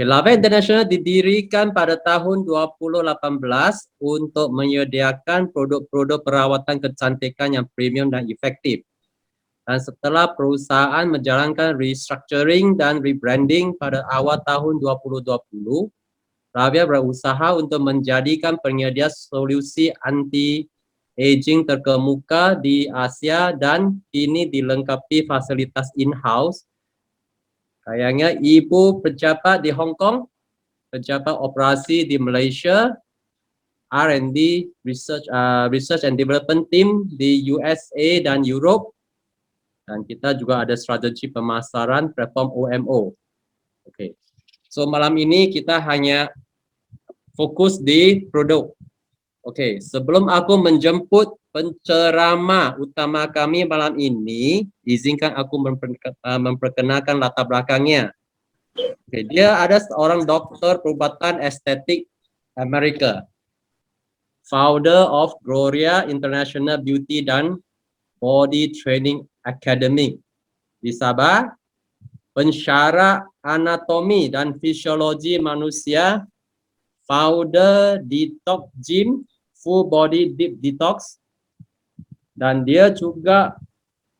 Laba International didirikan pada tahun 2018 untuk menyediakan produk-produk perawatan kecantikan yang premium dan efektif. Dan setelah perusahaan menjalankan restructuring dan rebranding pada awal tahun 2020, Ravia berusaha untuk menjadikan penyedia solusi anti-aging terkemuka di Asia dan kini dilengkapi fasilitas in-house. Kayaknya ibu pejabat di Hong Kong, pejabat operasi di Malaysia, R&D research and development team di USA dan Europe, dan kita juga ada strategi pemasaran platform OMO. Oke. So malam ini kita hanya fokus di produk. Oke, sebelum aku menjemput penceramah utama kami malam ini, izinkan aku memperkenalkan latar belakangnya. Oke, dia ada seorang dokter perubatan estetik Amerika, founder of Gloria International Beauty dan Body Training Academy di Sabah, pensyarah anatomi dan fisiologi manusia, founder Detox Gym, Full Body Deep Detox, dan dia juga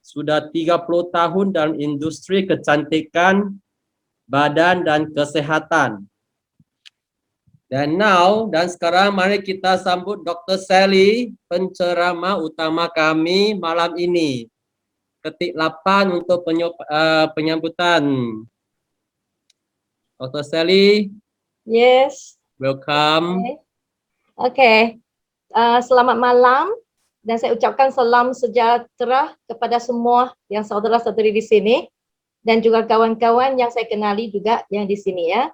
sudah 30 tahun dalam industri kecantikan badan dan kesehatan. Dan sekarang mari kita sambut Dr. Sally, penceramah utama kami malam ini. Ketik 8 untuk penyambutan. Dr. Sally. Yes. Welcome. Okay. Selamat malam dan saya ucapkan salam sejahtera kepada semua yang saudara-saudari di sini dan juga kawan-kawan yang saya kenali juga yang di sini ya.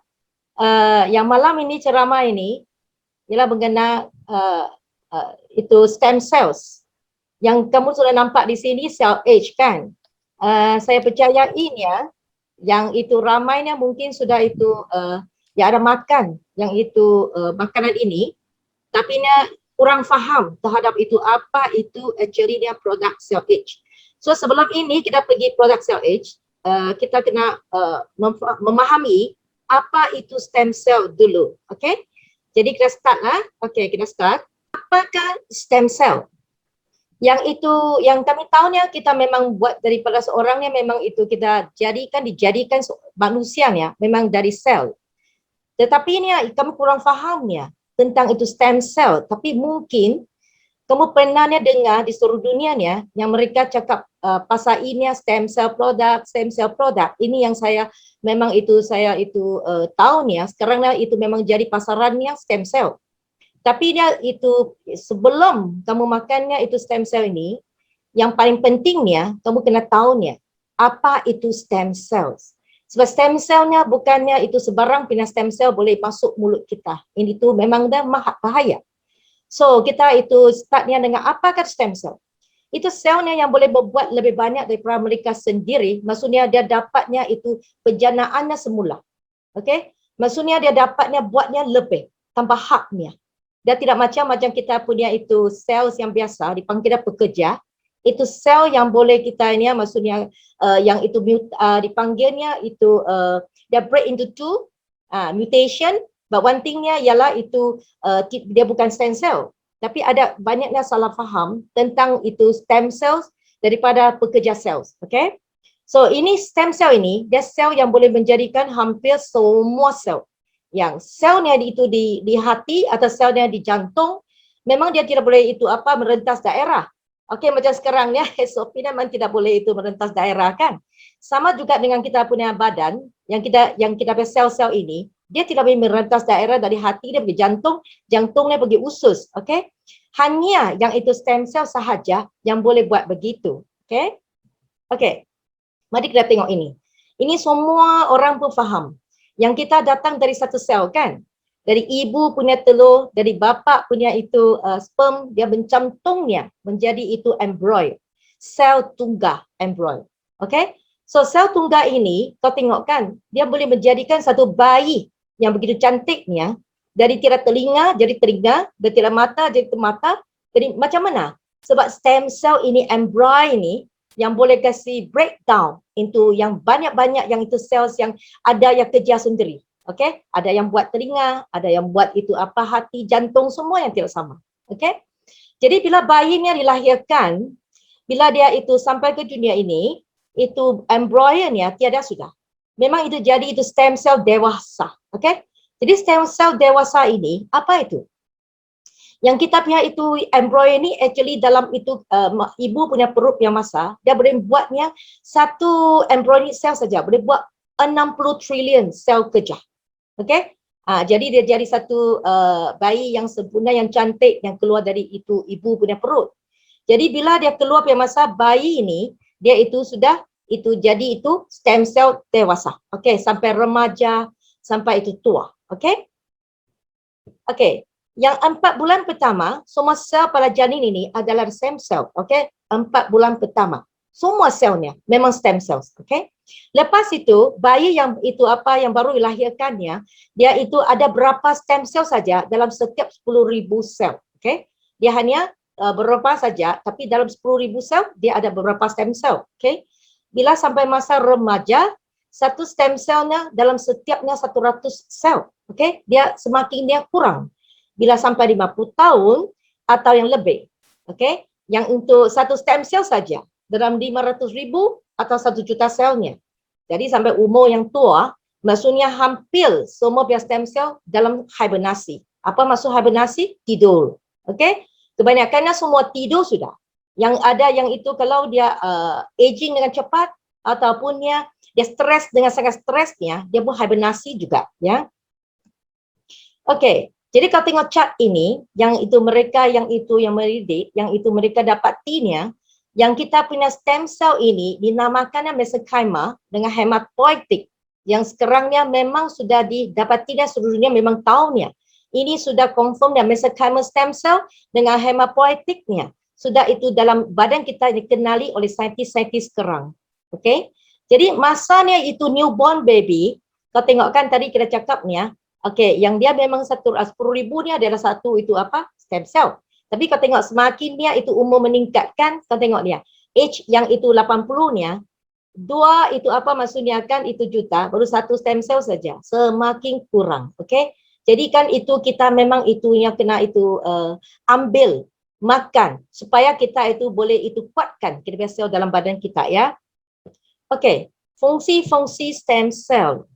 Yang malam ini ceramah ini ialah mengenai itu stem cells. Yang kamu sudah nampak di sini cell age kan. Saya percaya ini ya, yang itu ramainya mungkin sudah itu ya ada makan yang itu makanan ini, tapi kurang faham terhadap itu apa itu actually dia produk cell age. So sebelum ini kita pergi produk cell age, kita kena memahami apa itu stem cell dulu, okay? Jadi kita start lah, okay kita start. Apakah stem cell? Yang itu yang kami tahunya kita memang buat daripada seorangnya memang itu kita dijadikan manusianya memang dari sel. Tetapi ini kamu kurang fahamnya tentang itu stem cell. Tapi mungkin kamu pernah dengar di seluruh dunia yang mereka cakap pasal ini stem cell product. Ini yang saya memang itu tahu sekarang itu memang jadi pasarannya stem cell. Tapi dia itu sebelum kamu makannya itu stem cell ini, yang paling pentingnya kamu kena tahunya apa itu stem cells. Sebab stem cellnya bukannya itu sebarang pindah stem cell boleh masuk mulut kita. Ini tu memang dah bahaya. So kita itu startnya dengan apakah stem cell? Itu selnya yang boleh berbuat lebih banyak daripada mereka sendiri. Maksudnya dia dapatnya itu penjanaannya semula. Okay? Maksudnya dia dapatnya buatnya lebih tanpa haknya. Dia tidak macam kita punya itu sel yang biasa dipanggil pekerja. Itu sel yang boleh kita ini maksudnya yang itu dipanggilnya itu dia break into two mutation. But one thingnya ialah itu dia bukan stem cell. Tapi ada banyaknya salah faham tentang itu stem cells daripada pekerja cells. Okay? So ini stem cell ini dia sel yang boleh menjadikan hampir semua sel. Yang selnya itu di hati atau selnya di jantung, memang dia tidak boleh itu merentas daerah. Okey, macam sekarang SOP memang tidak boleh itu merentas daerah kan. Sama juga dengan kita punya badan, yang kita punya sel-sel ini, dia tidak boleh merentas daerah dari hati dia pergi jantung, jantungnya pergi usus. Okey, hanya yang itu stem cell sahaja yang boleh buat begitu. Okey, okey. Mari kita tengok ini. Ini semua orang pun faham. Yang kita datang dari satu sel kan, dari ibu punya telur, dari bapa punya itu sperm, dia mencantungnya menjadi itu embryo, sel tunggal embryo. Okay, so sel tunggal ini kau tengok kan, dia boleh menjadikan satu bayi yang begitu cantiknya, dari tiada telinga jadi telinga, dari tiada mata jadi mata. Jadi macam mana? Sebab stem cell ini, embryo ini, yang boleh kasih breakdown into yang banyak-banyak yang itu cells yang ada yang kerja sendiri. Okey, ada yang buat telinga, ada yang buat itu apa hati, jantung, semua yang tidak sama. Okey. Jadi bila bayi ni dilahirkan, bila dia itu sampai ke dunia ini, itu embryonya tiada sudah. Memang itu jadi itu stem cell dewasa. Okey. Jadi stem cell dewasa ini apa itu? Yang kita pihak itu embryo ni actually dalam itu ibu punya perut yang masa, dia boleh buatnya satu embryonic cell saja, boleh buat 60 trilion sel kerja. Okey? Jadi dia jadi satu bayi yang sempurna, yang cantik, yang keluar dari itu ibu punya perut. Jadi bila dia keluar punya masa, bayi ini dia itu sudah itu jadi itu stem cell dewasa. Okey, sampai remaja, sampai itu tua. Okey? Okey. Yang 4 bulan pertama, semua sel pada janin ini adalah stem cell. Okey? 4 bulan pertama. Semua selnya memang stem cells. Okey? Lepas itu, bayi yang itu apa yang baru dilahirkannya, dia itu ada berapa stem cell saja dalam setiap 10,000 sel. Okey? Dia hanya berapa saja, tapi dalam 10,000 sel, dia ada beberapa stem cell. Okey? Bila sampai masa remaja, satu stem cellnya dalam setiapnya 100 sel. Okey? Dia semakin dia kurang. Bila sampai 50 tahun atau yang lebih. Okey? Yang untuk satu stem cell saja dalam 500,000 atau 1 juta selnya. Jadi sampai umur yang tua, maksudnya hampir semua pihak stem cell dalam hibernasi. Apa maksud hibernasi? Tidur. Okey? Kebanyakannya semua tidur sudah. Yang ada yang itu kalau dia aging dengan cepat ataupun dia stres dengan sangat stresnya, dia pun hibernasi juga, ya. Okey. Jadi kalau tengok chart ini, yang itu mereka yang mendidik, yang itu mereka dapatinya, yang kita punya stem cell ini dinamakannya mesenchyma dengan hematopoietik, yang sekarangnya memang sudah didapatinya seluruh dunia memang tahunya. Ini sudah confirm dan mesenchyma stem cell dengan hematopoietiknya sudah itu dalam badan kita dikenali oleh saintis-saintis sekarang. Okey. Jadi masanya itu newborn baby, kau tengokkan tadi kita cakapnya, okey, yang dia memang 10,000 ni adalah satu itu apa? Stem cell. Tapi kau tengok semakin dia itu umur meningkatkan, kau tengok dia. Age yang itu 80-nya, dua itu apa maksudnya kan itu juta, baru satu stem cell saja. Semakin kurang. Okey. Jadi kan itu kita memang itu yang kena itu ambil, makan supaya kita itu boleh itu kuatkan kita punya sel dalam badan kita, ya. Okey. Fungsi-fungsi stem cell.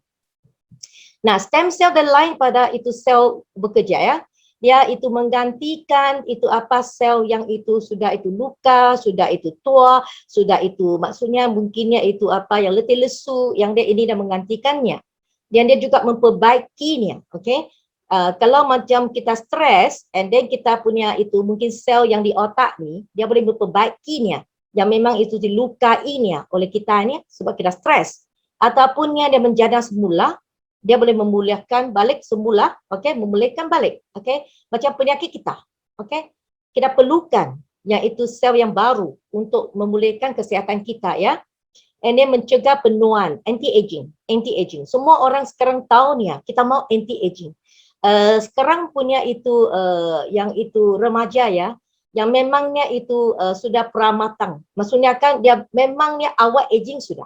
Nah, stem cell dan lain pada itu sel bekerja, ya. Dia itu menggantikan itu apa sel yang itu sudah itu luka, sudah itu tua, sudah itu maksudnya mungkinnya itu apa yang letih lesu, yang dia ini dah menggantikannya. Dan dia juga memperbaikinya, okey. Kalau macam kita stres and then kita punya itu mungkin sel yang di otak ni, dia boleh memperbaikinya. Yang memang itu dilukainya oleh kita ni sebab kita stres. Atapunnya dia menjadi semula, dia boleh memulihkan balik semula, okey, memulihkan balik, okey. Macam penyakit kita, okey. Kita perlukan yang itu sel yang baru untuk memulihkan kesihatan kita, ya. And then mencegah penuaan, anti-aging. Semua orang sekarang tahu ni, kita mau anti-aging. Sekarang punya itu yang itu remaja, ya, yang memangnya itu sudah pramatang. Maksudnya kan dia memangnya awal aging sudah.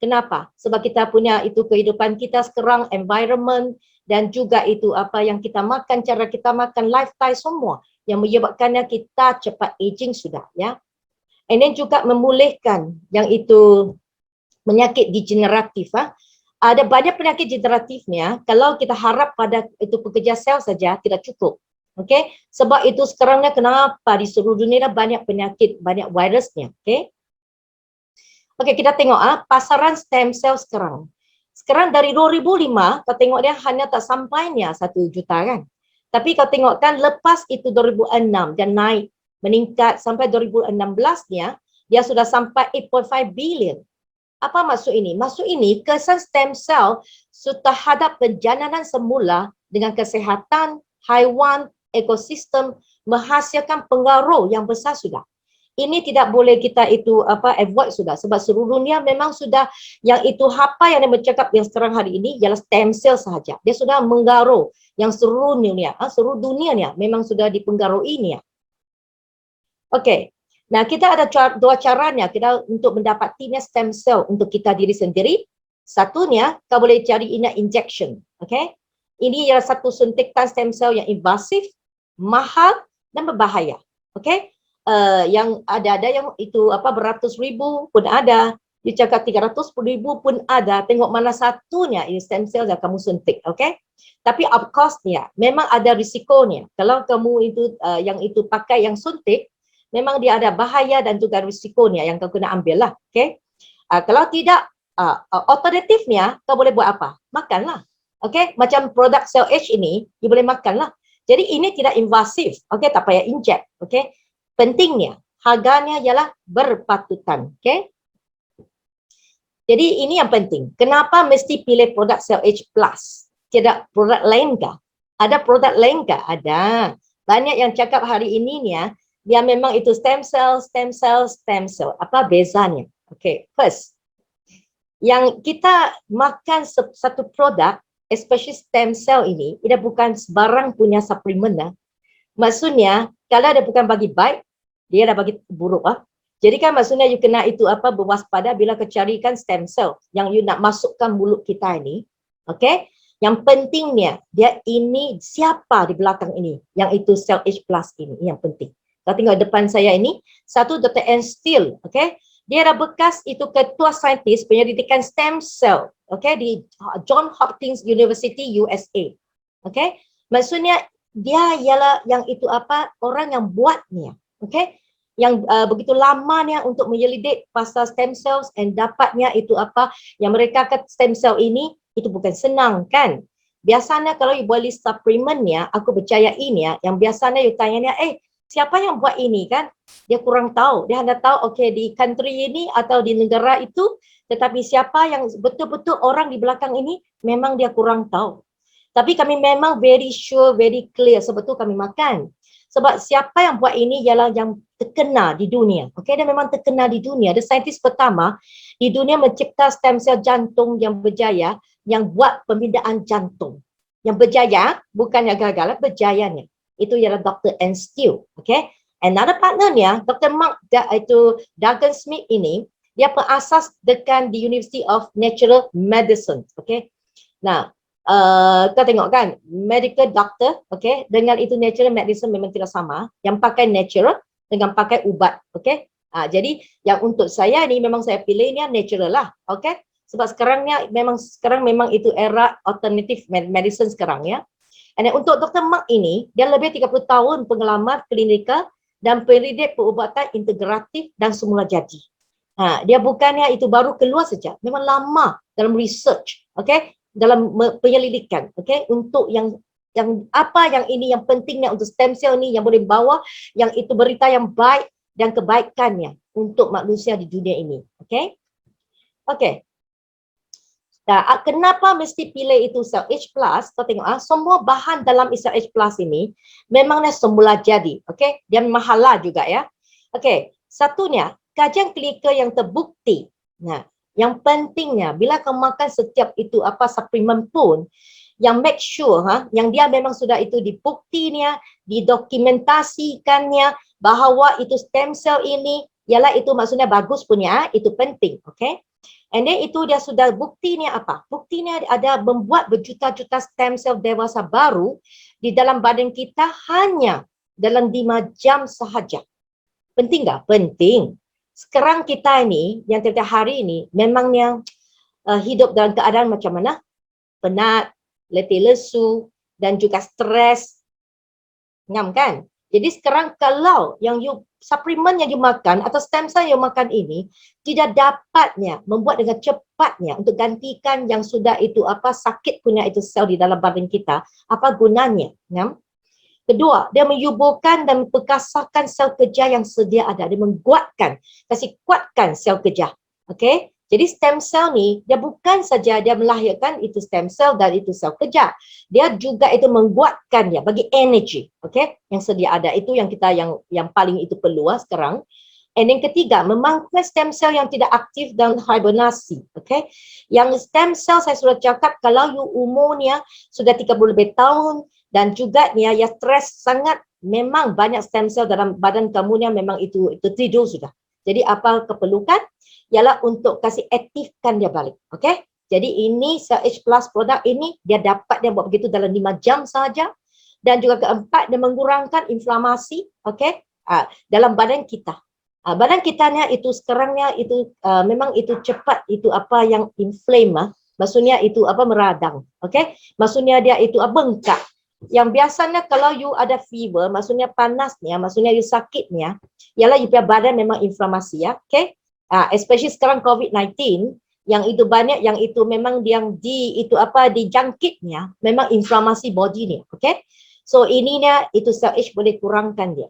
Kenapa? Sebab kita punya itu kehidupan kita sekarang, environment dan juga itu apa yang kita makan, cara kita makan, lifestyle semua yang menyebabkannya kita cepat aging sudah, ya. And then juga memulihkan yang itu penyakit degeneratif. Ada banyak penyakit degeneratifnya, kalau kita harap pada itu pekerja sel saja tidak cukup. Okey? Sebab itu sekarangnya kenapa di seluruh dunia banyak penyakit, banyak virusnya, okey? Okey, kita tengok pasaran stem cell sekarang. Sekarang dari 2005, kau tengok dia hanya tak sampainya 1 juta kan. Tapi kau tengok kan lepas itu 2006 dan naik, meningkat sampai 2016-nya, dia sudah sampai 8.5 billion. Apa maksud ini? Maksud ini kesan stem cell terhadap penjanahan semula dengan kesihatan, haiwan, ekosistem menghasilkan pengaruh yang besar sudah. Ini tidak boleh kita itu apa avoid sudah sebab seluruh dunia memang sudah yang itu apa yang dia bercakap yang sekarang hari ini ialah stem cell sahaja. Dia sudah menggaruh yang seluruh dunia ni memang sudah dipengaruhi ni. Okey. Nah, kita ada dua caranya kita untuk mendapatinya stem cell untuk kita diri sendiri Satunya, kau boleh cari injection. Okay? Ini ialah satu suntikan stem cell yang invasif, mahal dan berbahaya. Okay? Yang ada yang itu beratus ribu pun ada. Dia cakap 300,000 pun ada. Tengok mana satunya ini stem cell yang kamu suntik. Okay? Tapi of course memang ada risikonya. Kalau kamu itu yang itu pakai yang suntik, memang dia ada bahaya dan juga risikonya yang kau kena ambil lah. Okay? Kalau tidak, alternatifnya kau boleh buat apa? Makanlah. Okay? Macam produk Cell H ini, you boleh makanlah. Jadi ini tidak invasif. Okay? Tak payah inject. Okay? Pentingnya, harganya ialah berpatutan. Okay? Jadi ini yang penting. Kenapa mesti pilih produk Cell H Plus? Tidak produk lain kah? Ada produk lain kah? Ada. Banyak yang cakap hari ini dia memang itu stem cell. Apa bezanya? Okay, first. Yang kita makan satu produk, especially stem cell ini, dia bukan sebarang punya suplemen. Maksudnya, kalau dia bukan bagi baik, dia dah bagi buruk. Jadi kan maksudnya you kena itu berwaspada bila kecarikan stem cell yang you nak masukkan mulut kita ini. Okay? Yang pentingnya, dia ini siapa di belakang ini, yang itu Cell H Plus ini, yang penting. Kalau tengok depan saya ini, satu Dr. Anne Steele, okay? Dia dah bekas itu ketua saintis penyelidikan stem cell, okay, di Johns Hopkins University USA. Okay? Maksudnya dia ialah yang itu orang yang buatnya, okay? Yang begitu lamanya untuk menyelidik pasal stem cells and dapatnya itu yang mereka kata stem cell ini itu bukan senang kan. Biasanya kalau you buat list supplementnya, aku percaya ini yang biasanya you tanya siapa yang buat ini kan? Dia kurang tahu. Dia hanya tahu okay di country ini atau di negara itu, tetapi siapa yang betul-betul orang di belakang ini memang dia kurang tahu. Tapi kami memang very sure, very clear sebab tu kami makan. Sebab siapa yang buat ini ialah yang terkenal di dunia. Okay, dia memang terkenal di dunia. Dia saintis pertama di dunia mencipta stem cell jantung yang berjaya, yang buat pemindaan jantung. Yang berjaya, bukannya gagal, berjayanya. Itu ialah Dr. Anne Steele. Okay. Another partnernya, Dr. Mark Duncan Smith ini, dia pengasas dekan di University of Natural Medicine. Okay. Nah, kita tengok kan, medical doctor, okay, dengan itu natural medicine memang tidak sama. Yang pakai natural dengan pakai ubat. Okay. Jadi yang untuk saya ni memang saya pilih ni natural lah. Okay. Sebab sekarang memang itu era alternative medicine sekarang ya. Dan untuk Dr. Mark ini, dia lebih 30 tahun pengalaman klinikal dan pendidik perubatan integratif dan semula jadi. Dia bukannya itu baru keluar saja, memang lama dalam research, okay? Dalam penyelidikan, okay? Untuk yang ini yang pentingnya untuk stem cell ni yang boleh bawa yang itu berita yang baik dan kebaikannya untuk manusia di dunia ini, okay? Okay. Nah, kenapa mesti pilih itu Cell H Plus? Kau tengok semua bahan dalam Cell H Plus ini memangnya semula jadi, okey? Dan mahal lah juga ya. Okey, satunya kajian klinikal yang terbukti. Nah, yang pentingnya bila kau makan setiap itu suplemen pun yang make sure yang dia memang sudah itu dibuktinya, didokumentasikannya bahawa itu stem cell ini ialah itu maksudnya bagus punya, itu penting, okey? And then itu dia sudah buktinya apa? Buktinya ada membuat berjuta-juta stem cell dewasa baru di dalam badan kita hanya dalam 5 jam sahaja. Penting tak? Penting. Sekarang kita ini, yang tiap hari ini, memangnya hidup dalam keadaan macam mana? Penat, letih lesu, dan juga stres. Ngam kan? Jadi sekarang kalau yang suplemen yang you makan atau stem cell yang you makan ini tidak dapatnya membuat dengan cepatnya untuk gantikan yang sudah itu sakit punya itu sel di dalam badan kita, apa gunanya? Ya? Kedua, dia menyuburkan dan memperkasarkan sel kerja yang sedia ada. Dia menguatkan, kasih kuatkan sel kerja. Okey? Jadi stem cell ni dia bukan saja dia melahirkan itu stem cell dan itu sel kerja. Dia juga itu menguatkan dia bagi energi, okey, yang sedia ada. Itu yang kita yang paling itu perlu sekarang. And yang ketiga, memangkas stem cell yang tidak aktif dan hibernasi, okey. Yang stem cell saya sudah cakap kalau you umurnya sudah 30 lebih tahun dan juga ya stres sangat, memang banyak stem cell dalam badan kamu yang memang itu tidur sudah. Jadi apa keperlukan? Ialah untuk kasih aktifkan dia balik. Okey? Jadi ini Cell H Plus produk ini dia dapat dia buat begitu dalam 5 jam saja. Dan juga keempat, dia mengurangkan inflamasi, okey, dalam badan kita. Badan kitanya itu sekarangnya itu memang itu cepat itu apa yang inflame, maksudnya itu apa meradang, okey. Maksudnya dia itu bengkak. Yang biasanya kalau you ada fever, maksudnya panasnya, maksudnya you sakitnya, ialah you punya badan memang inflamasi ya, okey. Especially sekarang COVID-19 yang itu banyak yang itu memang yang itu apa dijangkitnya memang inflamasi body ni, okey. So ininya itu Cell H boleh kurangkan dia.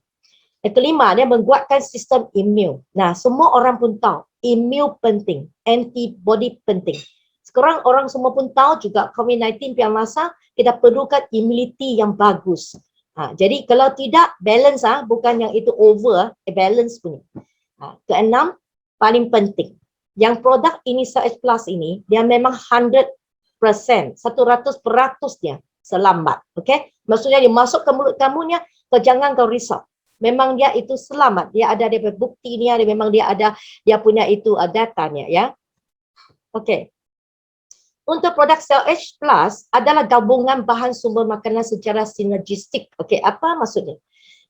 Yang kelima, dia menguatkan sistem imun. Nah, semua orang pun tahu imun penting, antibody penting. Sekarang orang semua pun tahu juga COVID-19 punya masa kita perlukan immunity yang bagus. Jadi kalau tidak balance bukan yang itu over, balance punya. Keenam, paling penting. Yang produk ini Cell H Plus ini dia memang 100%, 100% dia selamat, okey? Maksudnya dia masuk ke mulut kamunya, kau jangan kau risau. Memang dia itu selamat, dia ada dia bukti ni, dia memang dia ada dia punya itu datanya ya. Okey. Untuk produk Cell H Plus adalah gabungan bahan sumber makanan secara sinergistik. Okey, apa maksudnya?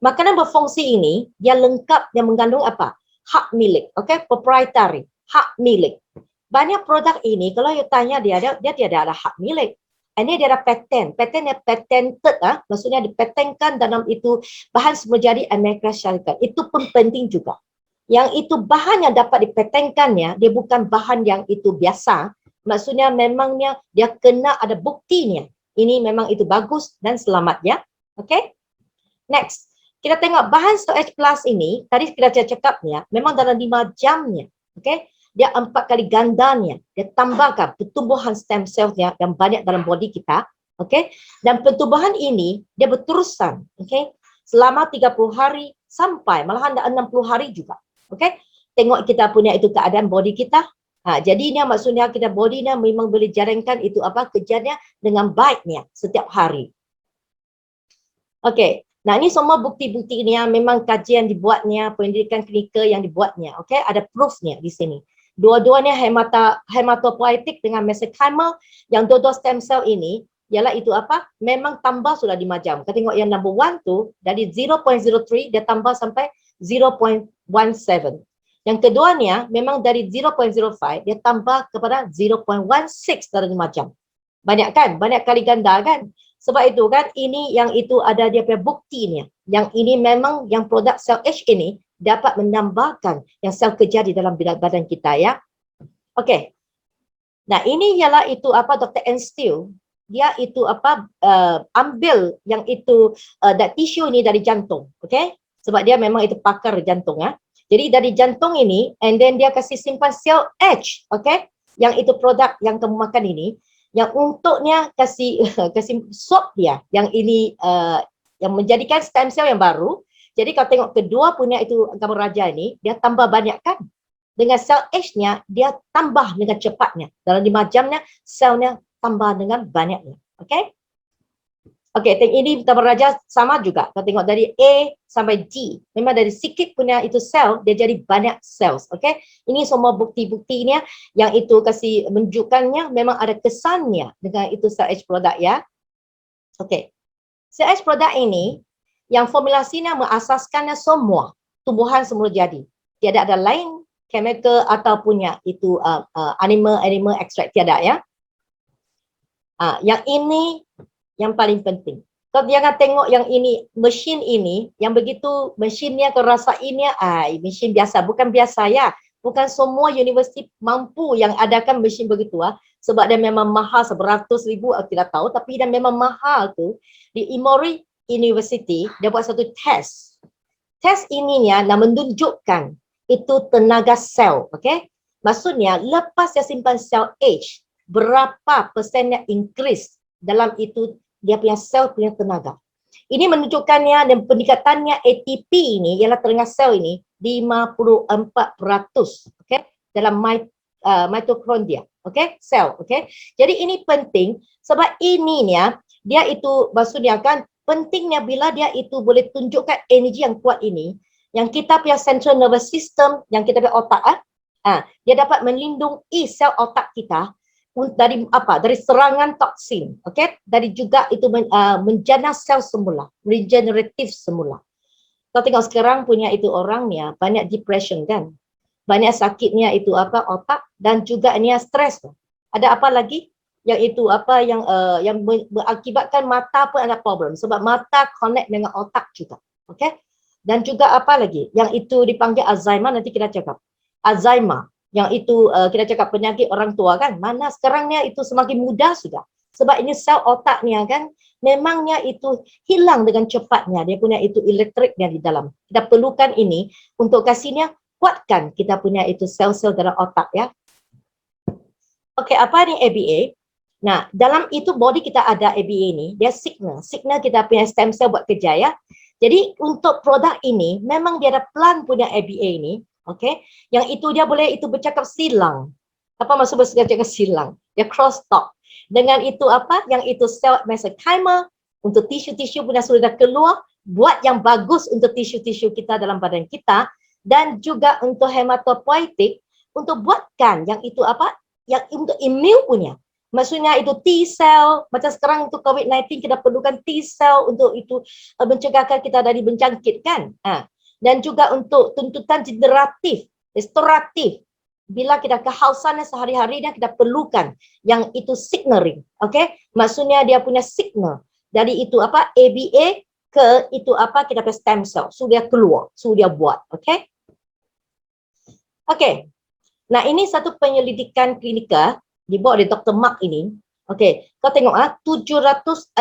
Makanan berfungsi ini dia lengkap, dia mengandung apa? Hak milik, okey? Proprietary, hak milik. Banyak produk ini kalau you tanya dia tidak ada hak milik. Ini dia ada patent yang patented, maksudnya dipatenkan dalam itu bahan semula jadi Amerika Syarikat. Itu pun penting juga. Yang itu bahan yang dapat dipatenkannya, dia bukan bahan yang itu biasa. Maksudnya memangnya dia kena ada buktinya. Ini memang itu bagus dan selamat ya. Okay? Next, kita tengok bahan Cell H Plus ini, tadi kita cakapnya, memang dalam 5 jamnya. Okay? Dia 4 kali gandanya, dia tambahkan pertumbuhan stem cell-nya yang banyak dalam body kita, okey. Dan pertumbuhan ini dia berterusan, okey, selama 30 hari sampai malahan 60 hari juga. Okey. Tengok kita punya itu keadaan body kita. Jadinya maksudnya kita body-nya memang boleh jalankan itu apa kerjanya dengan baiknya setiap hari. Okey. Nah, ini semua bukti-bukti ini memang kajian dibuatnya, pendidikan klinikal yang dibuatnya, okey, ada proof-nya di sini. Dua-duanya hematopoietik dengan mesenchymal, yang dua-dua stem cell ini ialah itu apa? Memang tambah sudah 5 jam. Kita tengok yang number 1 tu dari 0.03 dia tambah sampai 0.17. Yang keduanya memang dari 0.05 dia tambah kepada 0.16 dalam 5 jam. Banyak kan? Banyak kali ganda kan? Sebab itu kan ini yang itu ada dia punya buktinya. Yang ini memang yang produk Cell H ini dapat menambahkan yang sel kerja di dalam badan kita ya. Okey. Nah, ini ialah itu apa Dr. Enstiel, dia itu apa ambil yang itu tisu ini dari jantung, okey? Sebab dia memang itu pakar jantung ya. Jadi dari jantung ini and then dia kasih simpan Cell H, okey? Yang itu produk yang kamu makan ini yang untuknya kasih swab dia yang ini yang menjadikan stem cell yang baru. Jadi kalau tengok kedua punya itu gambar raja ini, dia tambah banyak kan? Dengan sel H-nya, dia tambah dengan cepatnya. Dalam 5 jamnya, selnya tambah dengan banyaknya. Okey? Okey, ini gambar raja sama juga. Kalau tengok dari A sampai G, memang dari sikit punya itu sel, dia jadi banyak sel. Okey? Ini semua bukti-buktinya yang itu kasih menunjukkannya memang ada kesannya dengan itu Cell H produk ya. Okey. Cell H produk ini, yang formulasinya mengasaskannya semua tumbuhan semula jadi. Tiada ada lain chemical ataupun itu animal extract, tiada ya. Yang ini yang paling penting. Kau jangan tengok yang ini, mesin ini, yang begitu mesinnya kau rasainnya, mesin biasa, bukan biasa ya. Bukan semua universiti mampu yang adakan mesin begitu sebab dia memang mahal seberatus ribu, aku tidak tahu, tapi dia memang mahal tu. Di Emory University, dia buat satu test. Test ininya nak menunjukkan itu tenaga sel, okey? Maksudnya lepas dia simpan sel H, berapa persennya increase dalam itu dia punya sel punya tenaga. Ini menunjukkannya dan pendekatannya ATP ini ialah tenaga sel ini 54%, okey? Dalam mitochondria, okey? Sel, okey? Jadi ini penting sebab ininya dia itu maksudnya kan pentingnya bila dia itu boleh tunjukkan energi yang kuat ini, yang kita punya central nervous system, yang kita punya otak, dia dapat melindungi sel otak kita. dari apa? Dari serangan toksin, okey? Dari juga itu menjana sel semula, regeneratif semula. Kau tengok sekarang punya itu orangnya banyak depression kan? Banyak sakitnya itu apa? Otak dan juga ni stres. Ada apa lagi? Yang itu apa yang mengakibatkan mata pun ada problem sebab mata connect dengan otak juga. Okey? Dan juga apa lagi? Yang itu dipanggil Alzheimer, nanti kita cakap. Alzheimer, yang itu kita cakap penyakit orang tua kan. Mana sekarangnya itu semakin mudah sudah. Sebab ini sel otaknya kan memangnya itu hilang dengan cepatnya. Dia punya itu elektriknya di dalam. Kita perlukan ini untuk kasihnya kuatkan kita punya itu sel-sel dalam otak ya. Okey, apa ni ABA? Nah, dalam itu body kita ada ABA ni, dia signal. Signal kita punya stem cell buat kerja ya. Jadi untuk produk ini memang dia ada plan punya ABA ni, okey. Yang itu dia boleh itu bercakap silang. Apa maksud bercakap silang? Dia cross talk. Dengan itu apa? Yang itu sel mesenchyma untuk tisu-tisu punya sudah keluar, buat yang bagus untuk tisu-tisu kita dalam badan kita dan juga untuk hematopoietik untuk buatkan yang itu apa? Yang untuk imun punya. Maksudnya itu T cell, macam sekarang untuk COVID-19 kita perlukan T cell untuk itu mencegahkan kita dari berjangkit kan. Dan juga untuk tuntutan generatif, restoratif. Bila kita kehausannya sehari-hari dan kita perlukan yang itu signaling. Okay? Maksudnya dia punya signal. Dari itu apa? ABA ke itu apa? Kita punya stem cell. So dia keluar, so dia buat. Okay? Okay. Nah ini satu penyelidikan klinikal dibuat oleh Dr. Mark ini. Okey, kau tengok 767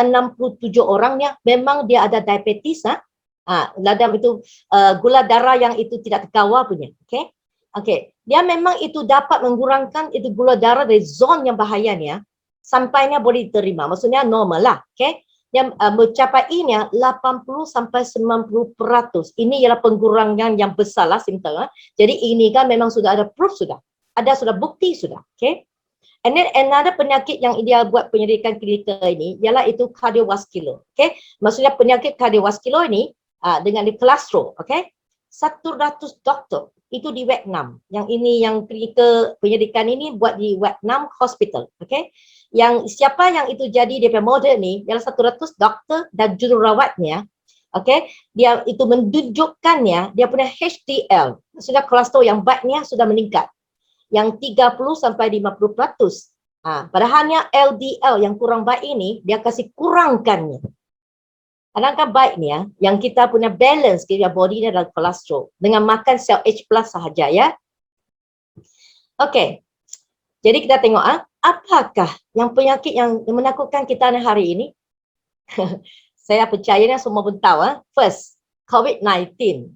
orangnya memang dia ada diabetes dalam itu gula darah yang itu tidak terkawal punya. Okey. Okey, dia memang itu dapat mengurangkan itu gula darah dari zon yang bahayanya sampainya boleh diterima. Maksudnya normal lah. Okey. Yang mencapainya 80 sampai 90%. Ini ialah pengurangan yang besarlah simptom. Jadi ini kan memang sudah ada proof sudah. Ada sudah bukti sudah. Okey. And then another penyakit yang dia buat penyelidikan klinikal ini ialah itu kardiovaskular. Okay? Maksudnya penyakit kardiovaskular ini dengan di kolesterol. Okay? 100 doktor itu di Vietnam. Yang ini yang klinikal penyelidikan ini buat di Vietnam Hospital. Okay? Yang siapa yang itu jadi dia model ni ialah 100 doktor dan jururawatnya. Okay? Dia itu menunjukkannya dia punya HDL. Maksudnya kolesterol yang baiknya sudah meningkat. Yang 30 sampai 50%. Padahalnya LDL yang kurang baik ini dia kasih kurangkannya. Alangkah baiknya yang kita punya balance kita body ni adalah kolesterol dengan makan sel H+ sahaja ya. Okey. Jadi kita tengok apakah yang penyakit yang menakutkan kita hari ini? Saya percayanya semua pun tahu First, COVID-19.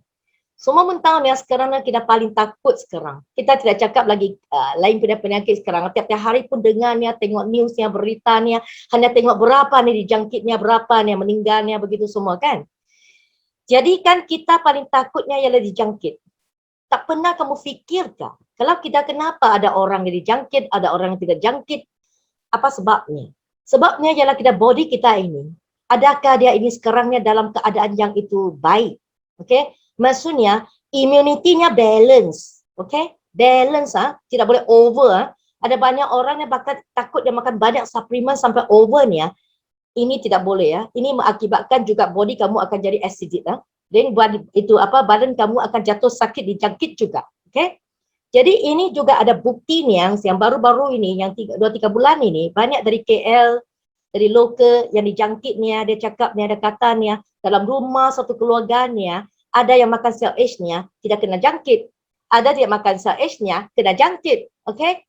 Semua pun tahu ni sekarang kita paling takut sekarang. Kita tidak cakap lagi lain penyakit sekarang. Tiap-tiap hari pun dengarnya, tengok newsnya, beritanya, hanya tengok berapa ni dijangkitnya, berapa ni meninggalnya, begitu semua kan. Jadi kan kita paling takutnya ialah dijangkit. Tak pernah kamu fikirkah kalau kita kenapa ada orang yang dijangkit, ada orang yang tidak jangkit, apa sebabnya? Sebabnya ialah kita body kita ini, adakah dia ini sekarangnya dalam keadaan yang itu baik? Okey? Maksudnya immunity-nya balance. Okay? Balance tidak boleh over. Ada banyak orang yang bakal takut dia makan banyak suplemen sampai over ni Ini tidak boleh Ini mengakibatkan juga body kamu akan jadi acidic Dan itu apa badan kamu akan jatuh sakit dijangkit juga. Okay? Jadi ini juga ada bukti ni yang baru-baru ini yang 2-3 bulan ini banyak dari KL dari lokal yang dijangkit ni dia cakap ni ada kata ni dalam rumah satu keluarga ni ada yang makan sel H-nya tidak kena jangkit. Ada yang makan sel H-nya kena jangkit. Okey?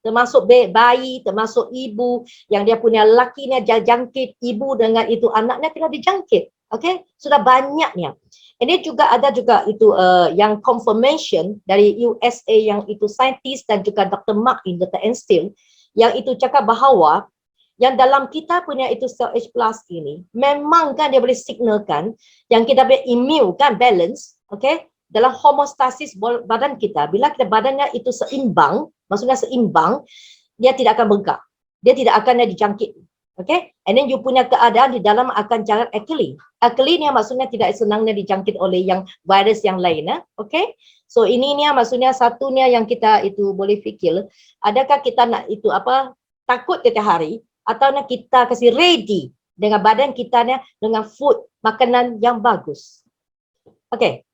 Termasuk bayi, termasuk ibu yang dia punya lakinya jangkit, ibu dengan itu anaknya kena dijangkit. Okey? Sudah banyaknya. Ini juga ada juga itu yang confirmation dari USA yang itu scientist dan juga Dr. Mark in Dr. Einstein yang itu cakap bahawa yang dalam kita punya itu sel H+ ini memang kan dia boleh signalkan yang kita punya immune kan balance, okey, dalam homeostasis badan kita. Bila kita badannya itu seimbang, maksudnya seimbang, dia tidak akan bengkak. Dia tidak akan dijangkit. Okey? And then you punya keadaan di dalam akan jangan alkali. Alkali ni maksudnya tidak senangnya dijangkit oleh yang virus yang lain okey? So ini ni maksudnya satunya yang kita itu boleh fikir, adakah kita nak itu apa takut setiap hari, atau kita kasih ready dengan badan kita dengan food, makanan yang bagus. Okey.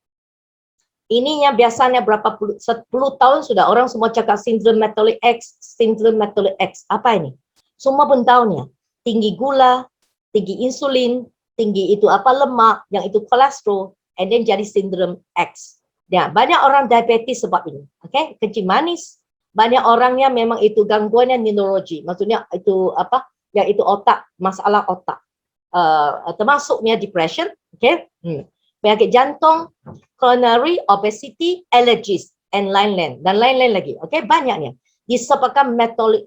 Ini yang biasanya berapa puluh, 10 tahun sudah orang semua cakap sindrom metabolic X, sindrom metabolic X. Apa ini? Semua pun tahunya. Tinggi gula, tinggi insulin, tinggi itu lemak, yang itu kolesterol, and then jadi sindrom X. Ya, banyak orang diabetes sebab ini. Okey, kencing manis. Banyak orangnya memang itu gangguannya neurologi. Maksudnya itu yang itu otak, masalah otak. Termasuknya depression, okey? Penyakit jantung, coronary, obesity, allergies, and lain-lain. Dan lain-lain lagi. Okey, banyaknya. Disebabkan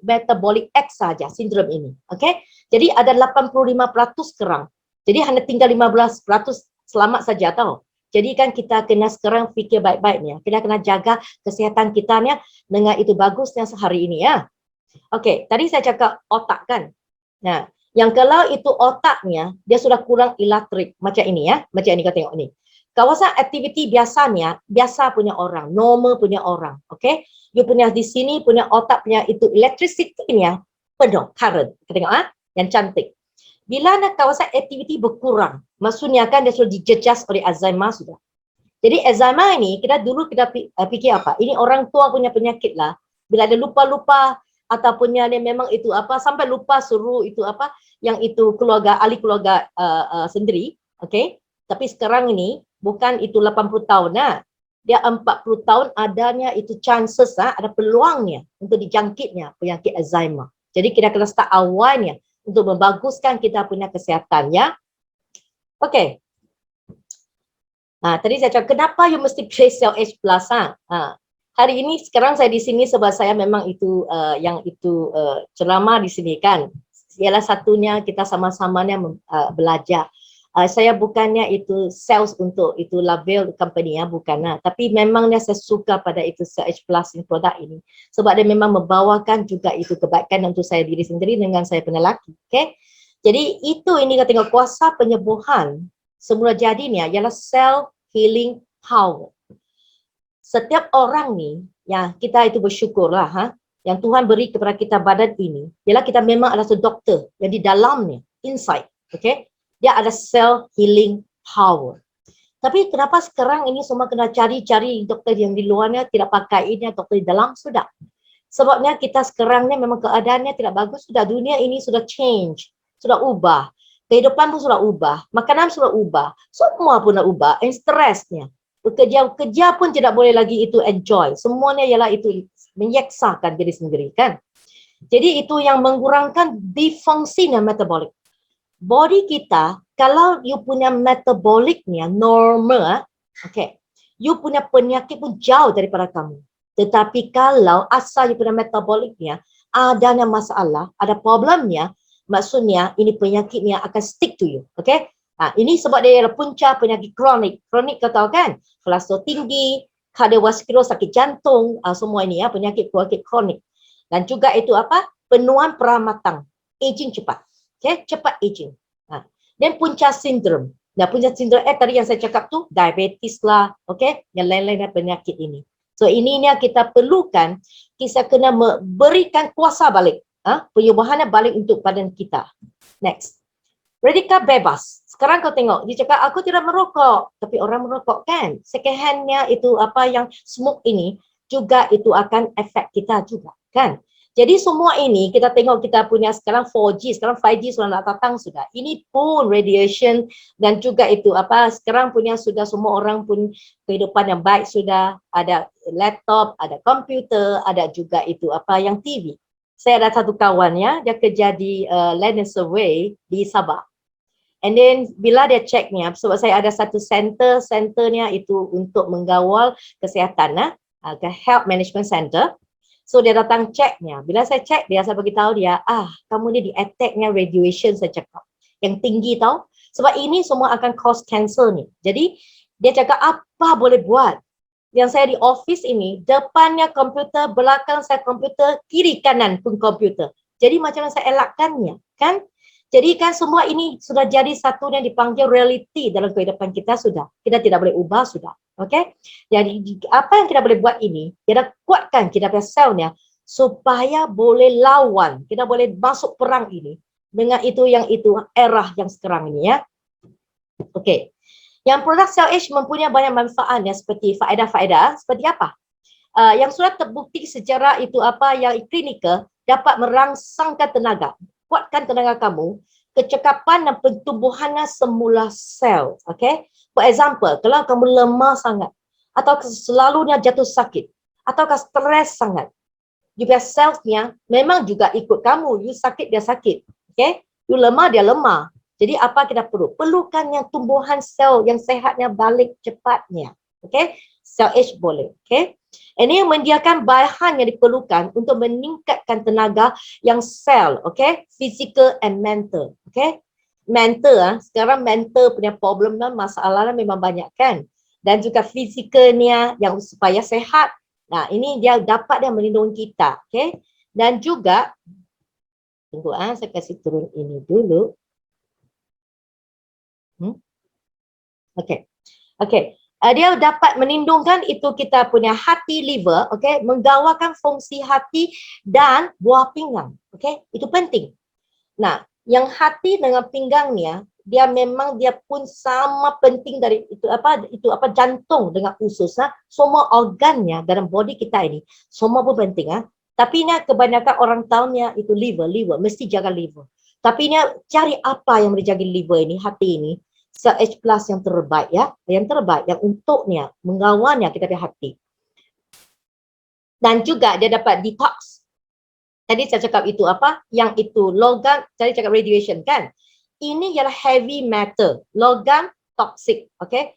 metabolic X saja, sindrom ini. Okey, jadi ada 85% sekarang. Jadi hanya tinggal 15% selamat saja tahu. Jadi kan kita kena sekarang fikir baik-baiknya. Kita kena jaga kesihatan kita dengan itu bagusnya sehari ini ya. Okey, tadi saya cakap otak kan. Nah, yang kalau itu otaknya, dia sudah kurang elektrik. Macam ini ya, macam ini kau tengok ni. Kawasan aktiviti biasanya, biasa punya orang, normal punya orang. Okay? You punya di sini, punya otak punya itu electricity-nya penuh, current. Kita tengok yang cantik. Bila ada kawasan aktiviti berkurang, maksudnya kan dia sudah dijejas oleh Alzheimer sudah. Jadi Alzheimer ini, kita fikir apa? Ini orang tua punya penyakit lah. Bila ada lupa-lupa, ataupun dia memang itu sampai lupa suruh itu yang itu keluarga ahli keluarga sendiri, okey, tapi sekarang ini bukan itu 80 tahun dia 40 tahun adanya itu chances ada peluangnya untuk dijangkitnya penyakit Alzheimer. Jadi kita kena start awalnya untuk membaguskan kita punya kesehatannya. Okey. Tadi saya cakap kenapa you mesti trace your age plus hari ini sekarang saya di sini sebab saya memang itu ceramah di sini kan. Ialah satunya kita sama-samanya belajar. Saya bukannya itu sales untuk itu label company bukan tapi memangnya saya suka pada itu Age Plus ini produk ini sebab dia memang membawakan juga itu kebaikan untuk saya diri sendiri dengan saya punya laki. Okay? Jadi itu ini kita tengok kuasa penyembuhan semula jadinya ialah self healing power. Setiap orang ni, ya kita itu bersyukurlah yang Tuhan beri kepada kita badan ini, ialah kita memang adalah doktor yang di dalamnya, inside, okay? Dia ada self healing power. Tapi kenapa sekarang ini semua kena cari-cari doktor yang di luarnya tidak pakai ini, doktor di dalam sudah. Sebabnya kita sekarang ni memang keadaannya tidak bagus sudah, dunia ini sudah change, sudah ubah. Kehidupan pun sudah ubah, makanan sudah ubah, semua pun dah ubah, and stresnya. Bekerja pun tidak boleh lagi itu enjoy. Semuanya ialah itu menyeksakan diri sendiri kan. Jadi itu yang mengurangkan difungsinya metabolik. Body kita, kalau you punya metaboliknya normal, okay, you punya penyakit pun jauh daripada kamu. Tetapi kalau asal you punya metaboliknya adanya masalah, ada problemnya, maksudnya ini penyakitnya akan stick to you. Okay? Ini sebab dia adalah punca penyakit kronik. Kronik kau tahu kan? Kolesterol tinggi, kardiovaskular, sakit jantung, semua ini penyakit kronik. Dan juga itu penuaan peramatang, aging cepat. Okay? Cepat aging. Dan punca sindrom. Nah, punca sindrom tadi yang saya cakap tu, diabetes lah, okay? Yang lain-lain penyakit ini. So ini kita perlukan, kita kena berikan kuasa balik. Penyembuhannya balik untuk badan kita. Next. Radikal bebas. Sekarang kau tengok, dia cakap aku tidak merokok. Tapi orang merokok kan. Second hand-nya itu yang smoke ini juga itu akan efek kita juga kan. Jadi semua ini kita tengok kita punya sekarang 4G, sekarang 5G sudah nak datang sudah. Ini pun radiation dan juga itu sekarang punya sudah semua orang pun kehidupan yang baik sudah. Ada laptop, ada komputer, ada juga itu yang TV. Saya ada satu kawan dia kerja di Land and Survey di Sabah. And then bila dia ceknya, sebab saya ada satu centernya itu untuk mengawal kesihatan, Health Management Center. So dia datang ceknya. Bila saya cek dia, saya beritahu dia, kamu ni di attacknya radiation saya cakap. Yang tinggi tau. Sebab ini semua akan cause cancer ni. Jadi dia cakap apa boleh buat. Yang saya di office ini, depannya komputer, belakang saya komputer, kiri kanan pun komputer. Jadi macam mana saya elakkannya, kan? Jadi kan semua ini sudah jadi satu yang dipanggil reality dalam kehidupan kita sudah. Kita tidak boleh ubah sudah. Okay? Jadi apa yang kita boleh buat ini, kita kuatkan kita punya selnya supaya boleh lawan, kita boleh masuk perang ini dengan itu era yang sekarang ini ya. Okey. Yang produk Cell Age mempunyai banyak manfaat ya, seperti faedah-faedah seperti apa? Yang sudah terbukti secara itu apa yang klinikal dapat merangsangkan tenaga, kuatkan tenaga kamu, kecekapan dan pertumbuhannya semula sel. Okay? For example, kalau kamu lemah sangat, atau selalunya jatuh sakit, atau stres sangat, juga sel-nya memang juga ikut kamu. You sakit, dia sakit. Okay? You lemah, dia lemah. Jadi apa kita perlu? Perlukan yang tumbuhan sel yang sehatnya balik cepatnya. Okay? Cell age boleh. Okay? Ini yang menyediakan bahan yang diperlukan untuk meningkatkan tenaga yang sel. Okay? Physical and mental. Okay? Mental, sekarang mental punya problem dan masalahnya memang banyak kan. Dan juga fizikalnya yang supaya sehat. Nah, ini dia dapat dia melindungi kita. Okay? Dan juga, tunggu saya kasih turun ini dulu. Okay. Okay. Dia dapat melindungkan itu kita punya hati, liver, okay, menggawakan fungsi hati dan buah pinggang, okay, itu penting. Nah, yang hati dengan pinggangnya, dia memang dia pun sama penting dari itu apa jantung dengan usus, semua organnya dalam body kita ini, semua pun penting. Tapi ini kebanyakan orang tahunya itu liver, mesti jaga liver. Tapi ini cari apa yang menjaga liver ini, hati ini. Cell Age Plus yang terbaik ya, yang terbaik yang untuknya mengawalnya kita punya hati. Dan juga dia dapat detox. Tadi saya cakap itu apa? Yang itu logam, saya cakap radiation kan. Ini ialah heavy metal, logam toxic, okey.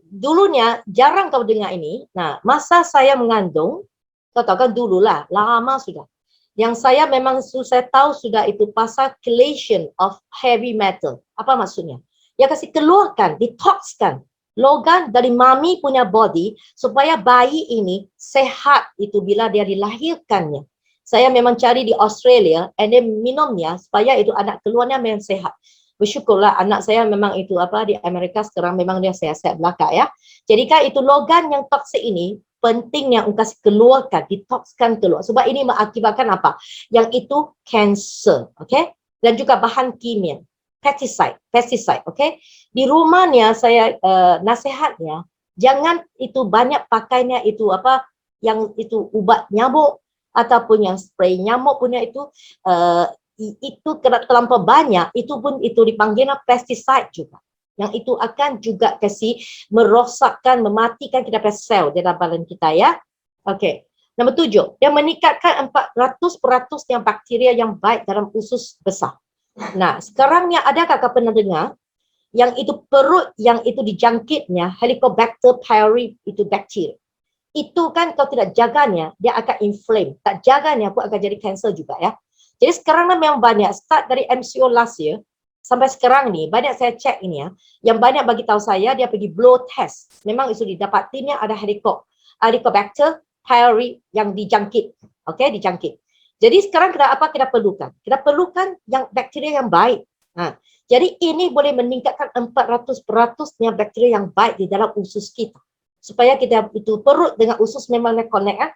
Dulunya jarang kau dengar ini. Nah, masa saya mengandung, kau tahu kan dululah, lama sudah. Yang saya memang saya tahu sudah itu pasal chelation of heavy metal. Apa maksudnya? Dia kasih keluarkan, detoxkan logam dari mami punya body supaya bayi ini sehat itu bila dia dilahirkannya. Saya memang cari di Australia and then minumnya supaya itu anak keluarnya memang sehat. Bersyukurlah anak saya memang itu apa di Amerika sekarang memang dia sehat-sehat belaka ya. Jadi kan itu logam yang toksik ini pentingnya untuk keluarkan, detoxkan keluar. Sebab ini mengakibatkan apa? Yang itu cancer, okay? Dan juga bahan kimia, pesticide, okay? Di rumahnya saya nasihatnya, jangan itu banyak pakainya itu apa, yang itu ubat nyamuk ataupun yang spray nyamuk punya itu terlampau banyak, itu pun itu dipanggilnya pesticide juga. Yang itu akan juga kasih merosakkan, mematikan kita punya sel dalam badan kita ya. Okey. Nombor 7, dia meningkatkan 400% yang bakteria yang baik dalam usus besar. Nah, sekarang ni adakah kau pernah dengar yang itu perut yang itu dijangkitnya Helicobacter pylori itu bakteria. Itu kan kalau tidak jaganya, dia akan inflame. Tak jaganya pun akan jadi kanser juga ya. Jadi sekarang memang banyak, start dari MCO last year, sampai sekarang ni, banyak saya cek ini ya, yang banyak bagi tahu saya, dia pergi blood test. Memang itu didapatinya ada Helicobacter pylori yang dijangkit. Okey, dijangkit. Jadi sekarang apa kita perlukan? Kita perlukan yang bakteria yang baik. Jadi ini boleh meningkatkan 400%-nya bakteria yang baik di dalam usus kita. Supaya kita itu perut dengan usus memang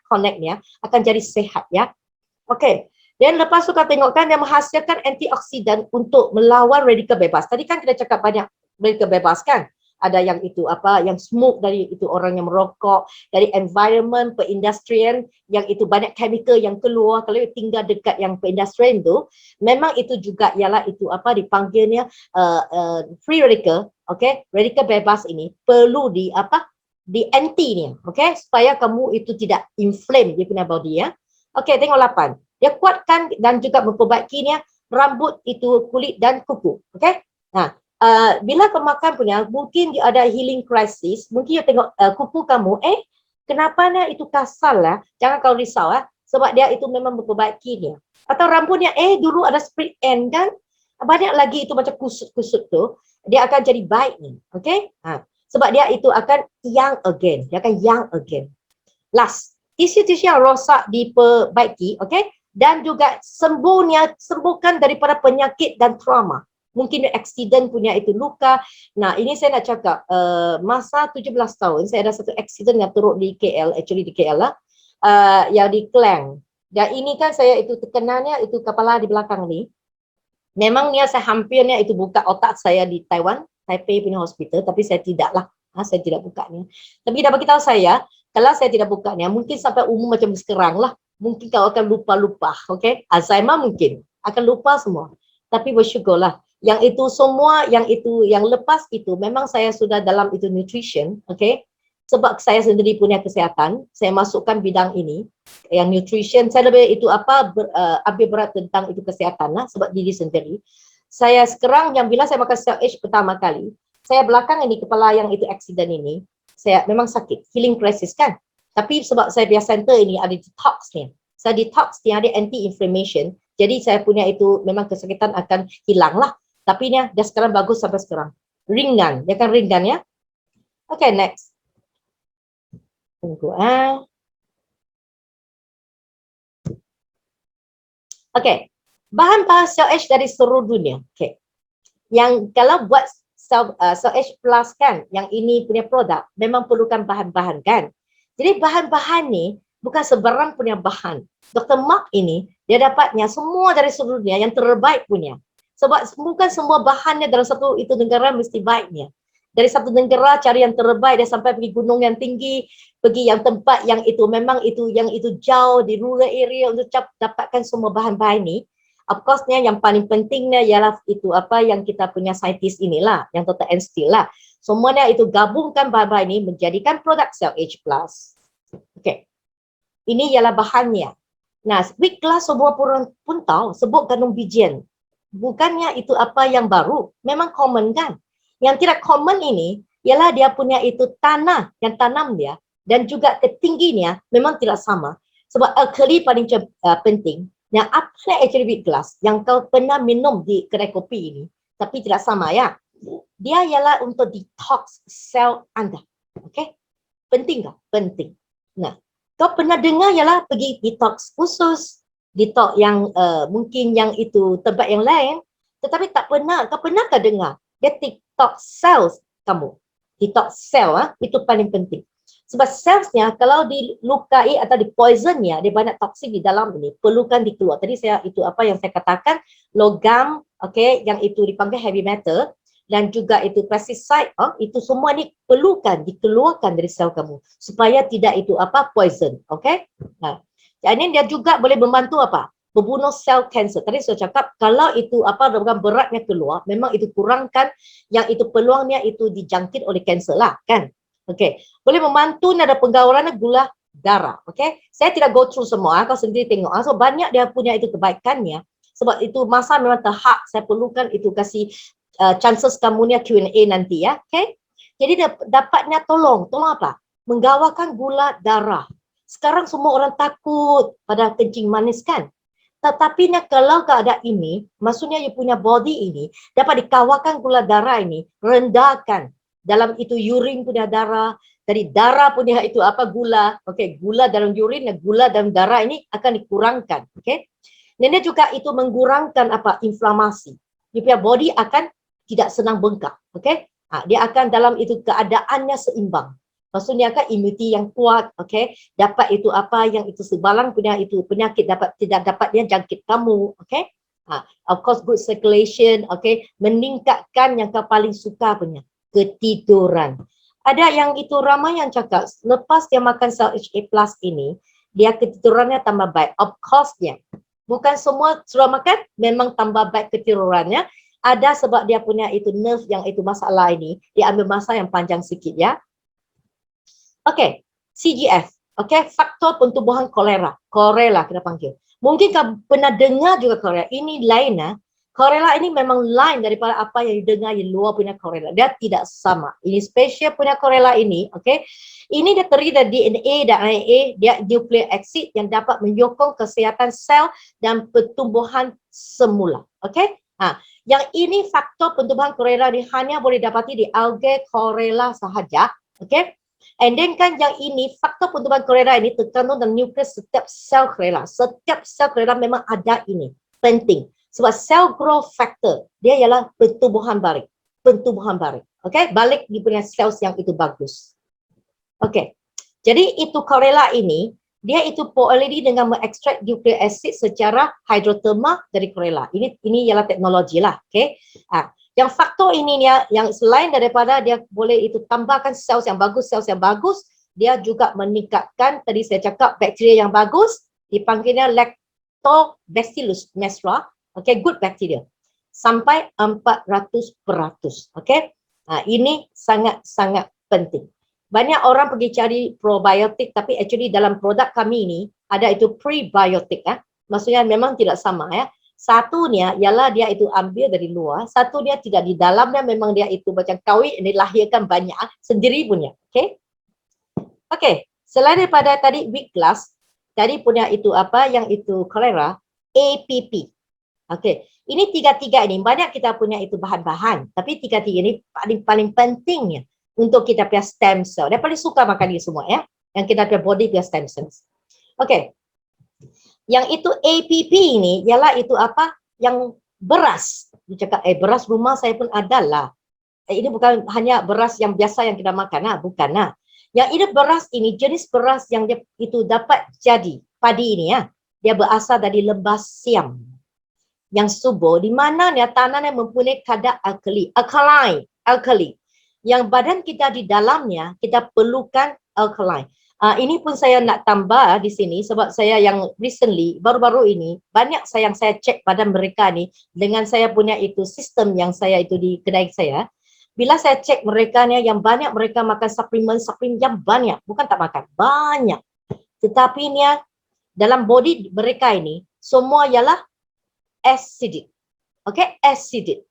connect-nya akan jadi sehat ya. Okey. Dan lepas tu kita tengokkan dia menghasilkan antioksidan untuk melawan radikal bebas. Tadi kan kita cakap banyak radikal bebas kan? Ada yang itu apa, yang smoke dari itu orang yang merokok, dari environment, perindustrian, yang itu banyak chemical yang keluar kalau tinggal dekat yang perindustrian tu, memang itu juga ialah itu apa dipanggilnya free radical, okay? Radikal bebas ini perlu di apa? Di anti-nya, okay? Supaya kamu itu tidak inflame dia punya body ya. Okay, tengok 8. Dia kuatkan dan juga memperbaikinya rambut itu kulit dan kuku. Okay? Nah, bila kau makan punya, mungkin dia ada healing crisis, mungkin dia tengok kuku kamu, kenapa itu kasar lah, jangan kau risau sebab dia itu memang memperbaikinya. Atau rambutnya, dulu ada split end kan, banyak lagi itu macam kusut-kusut tu, dia akan jadi baik ni. Okay? Sebab dia itu akan young again, dia akan young again. Last, tisu-tisu yang rosak diperbaiki, okay? Dan juga sembuhkan daripada penyakit dan trauma. Mungkin accident punya itu luka. Nah, ini saya nak cakap, masa 17 tahun, saya ada satu accident yang teruk di KL, actually di KL lah. yang di Klang. Dan ini kan saya itu terkenalnya itu kepala di belakang ni. Memangnya saya hampirnya itu buka otak saya di Taiwan, Taipei punya hospital, tapi saya tidaklah. Saya tidak bukanya. Tapi dapat beritahu saya, kalau saya tidak bukanya, mungkin sampai umur macam sekarang lah. Mungkin kau akan lupa-lupa, okay? Alzheimer mungkin akan lupa semua. Tapi bersyukurlah, yang itu semua, yang lepas itu, memang saya sudah dalam itu nutrition, okay? Sebab saya sendiri punya kesihatan, saya masukkan bidang ini, yang nutrition, saya lebih itu ambil berat tentang itu kesihatan lah, sebab diri sendiri. Saya sekarang yang bila saya makan Cell Age pertama kali, saya belakang ini kepala yang itu accident ini, saya memang sakit, healing crisis kan. Tapi sebab saya biasa center ini ada detox ni. Saya detox dia ada anti-inflammation. Jadi saya punya itu memang kesakitan akan hilang lah. Tapi ni dah sekarang bagus sampai sekarang. Ringan, dia kan ringan ya. Okay, next. Tunggu Okay, bahan-bahan Cell Age dari seluruh dunia. Okay, yang kalau buat Cell Age Plus kan, yang ini punya produk memang perlukan bahan-bahan kan. Jadi bahan-bahan ni bukan sebarang punya bahan. Dr. Mark ini dia dapatnya semua dari seluruh dunia yang terbaik punya. Sebab bukan semua bahannya dalam satu itu negara mesti baiknya. Dari satu negara cari yang terbaik, dia sampai pergi gunung yang tinggi, pergi yang tempat yang itu memang itu yang itu jauh di rural area untuk dapatkan semua bahan-bahan ni. Of course-nya yang paling pentingnya ialah itu apa yang kita punya saintis inilah, yang Dr. Einstein lah. Semuanya itu gabungkan bahan-bahan ini menjadikan produk Cell Age Plus. Okay. Ini ialah bahannya. Nah, weak glass semua pun tahu, sebut kandung bijian. Bukannya itu apa yang baru, memang common kan. Yang tidak common ini ialah dia punya itu tanah yang tanam dia dan juga ketingginya memang tidak sama. Sebab alkali paling penting. Yang apa actually weak glass yang kau pernah minum di kedai kopi ini, tapi tidak sama ya. Dia ialah untuk detox sel anda. Okay? Penting tak? Penting. Nah, kau pernah dengar ialah pergi detox khusus, detox yang mungkin yang itu tempat yang lain, tetapi tak pernah, kau pernahkah dengar dia detox cells kamu? Detox sel, itu paling penting. Sebab selsnya kalau dilukai atau dipoisonnya, dia banyak toksik di dalam ini, perlukan dikeluar. Tadi saya itu apa yang saya katakan, logam, okay, yang itu dipanggil heavy metal, dan juga itu pesticide, itu semua ni perlukan dikeluarkan dari sel kamu supaya tidak itu apa poison, okay? Nah, jadi dia juga boleh membantu apa? Membunuh sel kanser. Tadi saya cakap kalau itu apa dengan beratnya keluar, memang itu kurangkan yang itu peluangnya itu dijangkit oleh kanser lah, kan? Okay, boleh membantu ada penggauran gula darah. Okay, saya tidak go through semua, kau sendiri tengok. So banyak dia punya itu kebaikannya. Sebab itu masa memang terhak saya perlukan itu kasih chances kamu ni Q&A nanti ya. Okay, jadi dapatnya tolong apa? Menggawakan gula darah. Sekarang semua orang takut pada kencing manis kan? Tetapi kalau keadaan ini, maksudnya you punya body ini dapat dikawakan gula darah ini, rendahkan dalam itu urin punya darah, dari darah punya itu apa gula, okey, gula dalam urin dan gula dalam darah ini akan dikurangkan, okey. Dan dia juga itu mengurangkan apa inflamasi. Dia punya body akan tidak senang bengkak, okey. Dia akan dalam itu keadaannya seimbang. Maksudnya kan immunity yang kuat, okey, dapat itu apa yang itu sebalang punya itu penyakit tidak dapat dia jangkit kamu, okey. Of course good circulation, okey, meningkatkan yang kau paling suka punya ketiduran. Ada yang itu ramai yang cakap lepas dia makan Cell HA Plus ini, dia ketidurannya tambah baik. Of course-nya. Bukan semua sudah makan memang tambah baik ketidurannya. Ada sebab dia punya itu nerve yang itu masalah ini, dia ambil masa yang panjang sikit ya. Okey, CGF. Okey, faktor pentumbuhan kolera. Kolera kita panggil. Mungkin kau pernah dengar juga kolera. Ini lain Korela ini memang lain daripada apa yang didengar di luar punya korela. Dia tidak sama. Ini spesial punya korela ini, okey. Ini dia terdiri dari DNA dan RNA, dia nucleic acid yang dapat menyokong kesihatan sel dan pertumbuhan semula. Okey. Yang ini faktor pertumbuhan korela ni hanya boleh dapati di algae korela sahaja, okey. And then kan yang ini faktor pertumbuhan korela ini terkandung dalam nukleus setiap sel korela. Setiap sel korela memang ada ini. Penting. Sebab cell growth factor, dia ialah pertumbuhan barik. Pertumbuhan barik. Okay? Balik di punya cells yang itu bagus. Okay. Jadi itu korela ini, dia itu already dengan mengekstrak nucleic acid secara hidroterma dari chlorella. Ini ialah teknologi lah, okey. Yang faktor ini yang selain daripada dia boleh itu tambahkan sel yang bagus, dia juga meningkatkan tadi saya cakap bakteria yang bagus, dipanggilnya Lactobacillus mesra, okey, good bacteria. Sampai 400%, okey. Ini sangat-sangat penting. Banyak orang pergi cari probiotik tapi actually dalam produk kami ini ada itu prebiotik Maksudnya memang tidak sama Satunya ialah dia itu ambil dari luar, satunya tidak di dalamnya memang dia itu macam kahwin dilahirkan banyak sendiri punya. Okey. Okey, selain daripada tadi weak glass, tadi punya itu apa yang itu cholera, APP. Okey, ini tiga-tiga ini banyak kita punya itu bahan-bahan, tapi tiga-tiga ini paling pentingnya untuk kita punya stem cell. Dia paling suka makan ini semua yang kita punya body punya stem cells. Okey. Yang itu APP ini ialah itu apa? Yang beras. Dia cakap beras rumah saya pun adalah. Ini bukan hanya beras yang biasa yang kita makan bukan Yang ini beras ini jenis beras yang dia itu dapat jadi padi ini Dia berasal dari lembah Siam yang subur di mana tanah yang mempunyai kadar alkali. Yang badan kita di dalamnya kita perlukan alkaline. Ini pun saya nak tambah di sini sebab saya yang recently baru-baru ini banyak yang saya cek pada mereka ni dengan saya punya itu sistem yang saya itu di kedai saya. Bila saya cek mereka ni yang banyak mereka makan suplemen yang banyak, bukan tak makan, banyak. Tetapi ni dalam body mereka ini semua ialah acidic. Okey, acidic.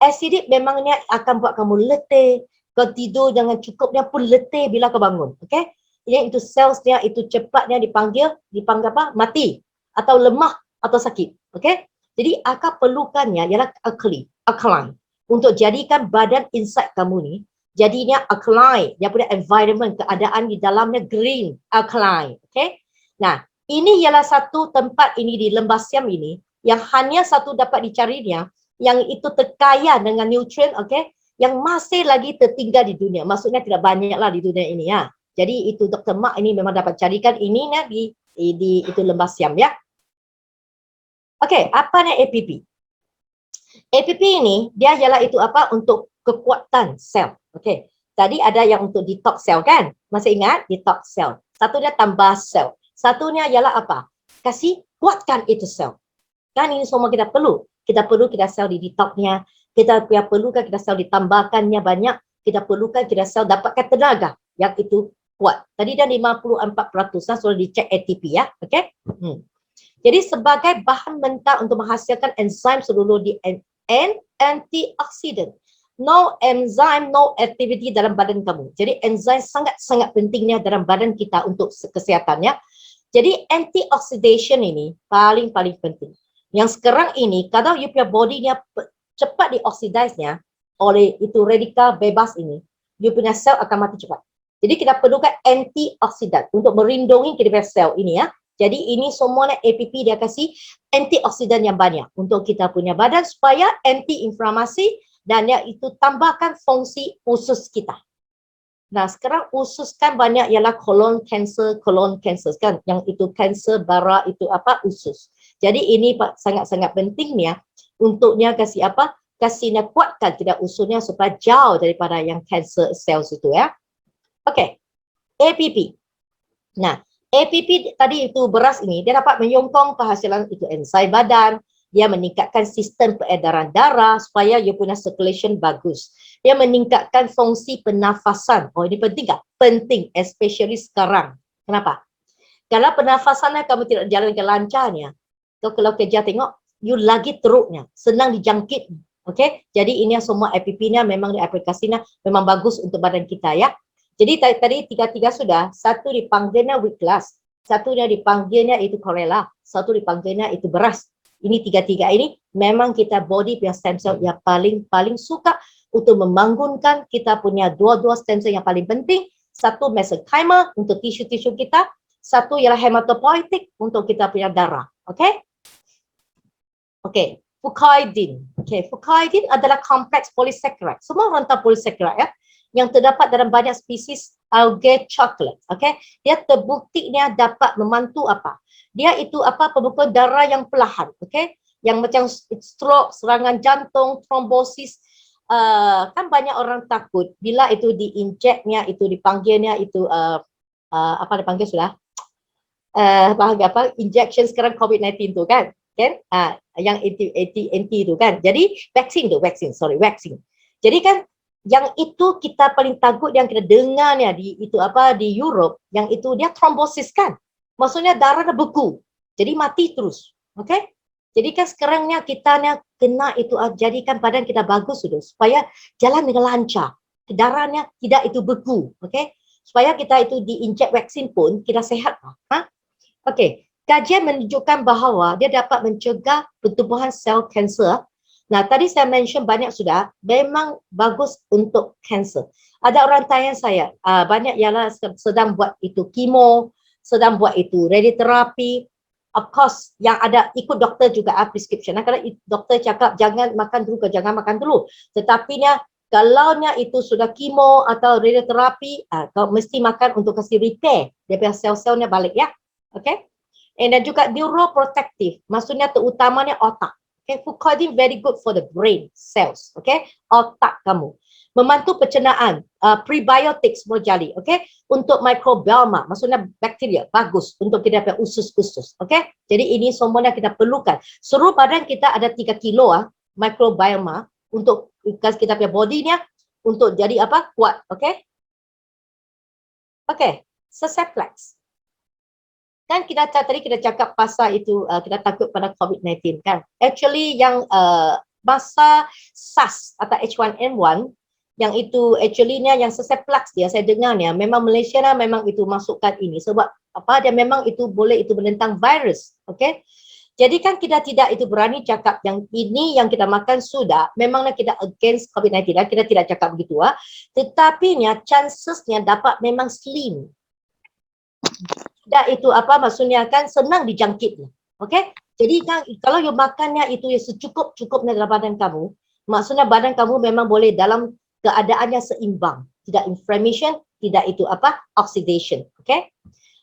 Acidic memangnya akan buat kamu letih, kau tidur dengan cukupnya pun letih bila kau bangun. Okey? Ini itu cells dia itu cepatnya dipanggil apa? Mati atau lemah atau sakit. Okey? Jadi akan perlukannya ialah alkaline untuk jadikan badan inside kamu ni jadinya alkaline. Dia punya environment, keadaan di dalamnya green, alkaline. Okey? Nah, ini ialah satu tempat ini di lembah Siam ini yang hanya satu dapat dicarinya yang itu terkaya dengan nutrien, okey, yang masih lagi tertinggal di dunia. Maksudnya tidak banyaklah di dunia ini Jadi itu Dr. Mark ini memang dapat carikan ini di itu lembah Siam Okey, apa ni APP? APP ini dia ialah itu apa untuk kekuatan sel. Okey. Tadi ada yang untuk detox sel kan? Masih ingat detox sel. Satunya tambah sel. Satunya ialah apa? Kasih kuatkan itu sel. Kan ini semua kita perlu. Kita perlu kita sel di detoxnya. Kita perlukan kita sel ditambahkannya banyak. Kita perlukan kita sel dapatkan tenaga yang itu kuat. Tadi dah 54% sudah dicek ATP Okey. Jadi sebagai bahan mentah untuk menghasilkan enzim seluruh di antioksidan. No enzim, no activity dalam badan kamu. Jadi enzim sangat-sangat pentingnya dalam badan kita untuk kesehatannya. Jadi antioxidation ini paling penting. Yang sekarang ini kalau you punya body-nya cepat dioxidise-nya oleh itu radikal bebas ini, you punya sel akan mati cepat. Jadi kita perlukan antioksidan untuk melindungi kita punya sel ini Jadi ini semuanya APP dia kasih antioksidan yang banyak untuk kita punya badan supaya anti-inflamasi dan dia itu tambahkan fungsi usus kita. Nah sekarang usus kan banyak ialah colon cancer kan yang itu kanser bara itu apa usus. Jadi ini sangat-sangat pentingnya untuknya kasih apa? Kasihnya kuatkan tidak ususnya supaya jauh daripada yang cancer cells itu Okey. APP. Nah, APP tadi itu beras ini dia dapat menyokong penghasilan itu enzim badan, dia meningkatkan sistem peredaran darah supaya you punya circulation bagus. Dia meningkatkan fungsi pernafasan. Oh, ini penting tak? Penting, especially sekarang. Kenapa? Kalau pernafasannya kamu tidak jalankan lancarnya, kalau kerja tengok, you lagi teruknya, senang dijangkit. Okey? Jadi ini semua APP-nya memang aplikasinya memang bagus untuk badan kita Jadi tadi tiga-tiga sudah, satu dipanggilnya weak glass, satunya dipanggilnya itu chlorella, satu dipanggilnya itu beras. Ini tiga-tiga ini memang kita body punya stem cell yang paling suka untuk membangunkan kita punya dua stem cell yang paling penting. Satu mesenchymal untuk tisu-tisu kita, satu ialah hematopoietic untuk kita punya darah. Okey? Okey, fucoidin. Okey, fucoidin adalah kompleks polisaccharide. Semua orang tahu polisaccharide yang terdapat dalam banyak spesies algae chocolate. Okay, dia terbuktinya dapat membantu apa? Dia itu apa, pembekuan darah yang perlahan. Okay, yang macam stroke, serangan jantung, trombosis. Kan banyak orang takut bila itu diinjeknya, itu dipanggilnya itu apa dipanggil sudah? Apa injection sekarang COVID-19 tu kan? Yang anti tu kan. Jadi vaksin. Jadi kan yang itu kita paling takut yang kita dengar ni di Europe, yang itu dia trombosis kan. Maksudnya darahnya beku. Jadi mati terus. Okey? Jadi kan sekarangnya kita kena itu jadikan badan kita bagus sudah supaya jalan dengan lancar. Darahnya tidak itu beku. Okey? Supaya kita itu diinjek vaksin pun kita sehat. Okey, kajian menunjukkan bahawa dia dapat mencegah pertumbuhan sel kanser. Nah, tadi saya mention banyak sudah, memang bagus untuk kanser. Ada orang tanya saya, banyak ialah sedang buat itu kemo, sedang buat itu radioterapi. Of course, yang ada ikut doktor juga prescription. Kalau doktor cakap jangan makan dulu ke jangan makan dulu. Tetapi kalau itu sudah kemo atau radioterapi, kau mesti makan untuk kasih repair dia punya sel-selnya balik ya. Okay? Dan juga neuroprotective, maksudnya terutamanya otak. Okay, Fucoidim very good for the brain cells. Okay, otak kamu. Membantu pencernaan, prebiotik semua jali. Okay, untuk microbiome, maksudnya bakteria, bagus untuk kita punya usus-usus. Okay, jadi ini semuanya kita perlukan. Seluruh badan kita ada 3 kilo microbiome untuk kita punya body-nya untuk jadi apa? Kuat. Okay. Okay, Seseplex. Kan tadi kita cakap pasal itu kita takut pada COVID-19 kan. Actually yang masa SARS atau H1N1 yang itu actually-nya yang Seseplex dia saya dengarnya memang Malaysia memang itu masukkan ini sebab apa dia memang itu boleh itu menentang virus. Okey. Jadi kan kita tidak itu berani cakap yang ini yang kita makan sudah memanglah kita against COVID-19 kita tidak cakap begitu tetapi chancesnya dapat memang slim. Itu apa maksudnya kan senang dijangkit. Okey? Jadi kan kalau you makannya itu secukup-cukupnya dalam badan kamu, maksudnya badan kamu memang boleh dalam keadaannya seimbang, tidak inflammation, tidak itu apa oxidation. Okey?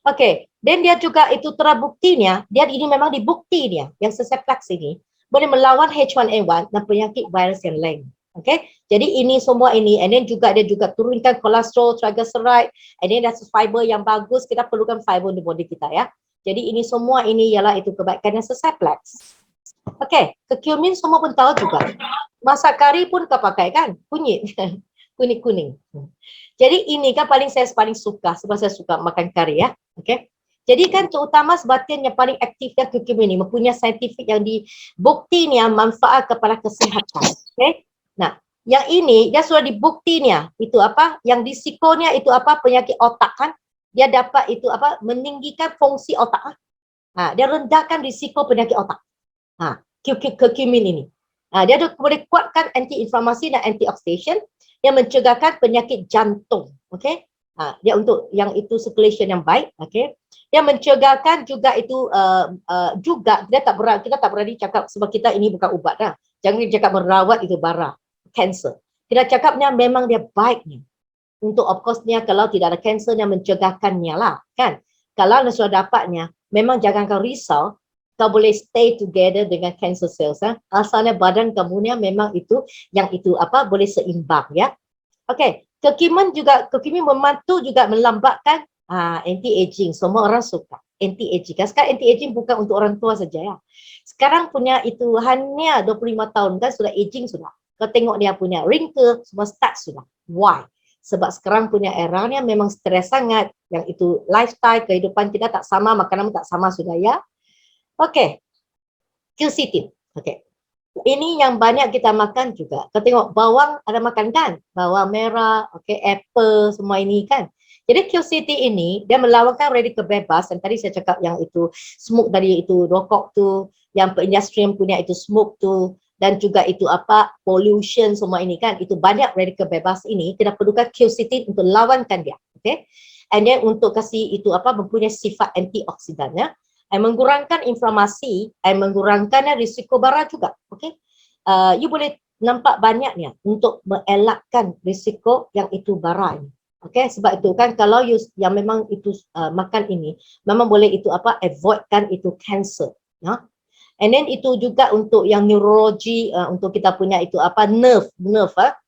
Okey, dan dia juga itu terbuktinya, dia ini memang dibukti dia yang Seseplex ini boleh melawan H1N1 dan penyakit virus yang lain. Okey, jadi ini semua ini, and then juga dia juga turunkan kolesterol, triglyceride, and then ada fiber yang bagus, kita perlukan fiber di body kita ya. Jadi ini semua ini ialah itu kebaikannya Seseplex. Okey, curcumin semua pun tahu juga. Masak kari pun kau pakai kan, kunyit, kuning. Jadi ini kan paling suka sebab saya suka makan kari ya. Okey. Jadi kan terutama sebatin yang paling aktifnya curcumin ini mempunyai saintifik yang dibukti manfaat kepada kesihatan. Okey. Nah, yang ini dia sudah dibuktinya itu apa? Yang risikonya itu apa? Penyakit otak kan? Dia dapat itu apa? Meninggikan fungsi otak. Dia rendahkan risiko penyakit otak. Curcumin ini. Dia boleh kuatkan anti-inflamasi dan antioxidation yang mencegahkan penyakit jantung. Okey? Dia untuk yang itu circulation yang baik. Okey? Dia mencegahkan juga itu juga kita tak berani cakap sebab kita ini bukan ubat dah. Jangan cakap merawat itu bara. Cancer. Kita cakapnya memang dia baiknya. Untuk of course-nya kalau tidak ada kansernya mencegahkannya lah. Kan? Kalau sudah dapatnya, memang jangan kau risau. Kau boleh stay together dengan cancer cells. Asalnya badan kamu memang itu, yang itu apa, boleh seimbang ya. Okey. Curcumin membantu juga melambatkan anti-aging. Semua orang suka anti-aging. Sekarang anti-aging bukan untuk orang tua saja ya. Sekarang punya itu hanya 25 tahun kan sudah aging sudah. Kau tengok dia punya wrinkle, semua start sudah. Why? Sebab sekarang punya eranya memang stres sangat. Yang itu lifestyle, kehidupan kita tak sama, makanan tak sama sudah ya. Okey. Quercetin. Okey. Ini yang banyak kita makan juga. Kau tengok bawang ada makan kan? Bawang merah, okey, apple, semua ini kan. Jadi quercetin ini, dia melawankan radikal bebas. Dan tadi saya cakap yang itu smoke tadi, itu rokok tu, yang industrial punya itu smoke tu, dan juga itu apa pollution semua ini kan, itu banyak radikal bebas ini kita perlukan quercetin untuk lawankan dia. Okay, and then untuk kasih itu apa mempunyai sifat antioksidan ya, mengurangkan inflamasi, mengurangkan risiko bara juga. Okay, you boleh nampak banyaknya untuk mengelakkan risiko yang itu bara ini. Okay, sebab itu kan kalau you yang memang itu makan ini, memang boleh itu apa, avoidkan itu cancer. Ya. And then itu juga untuk yang neurologi, untuk kita punya itu apa, nerve,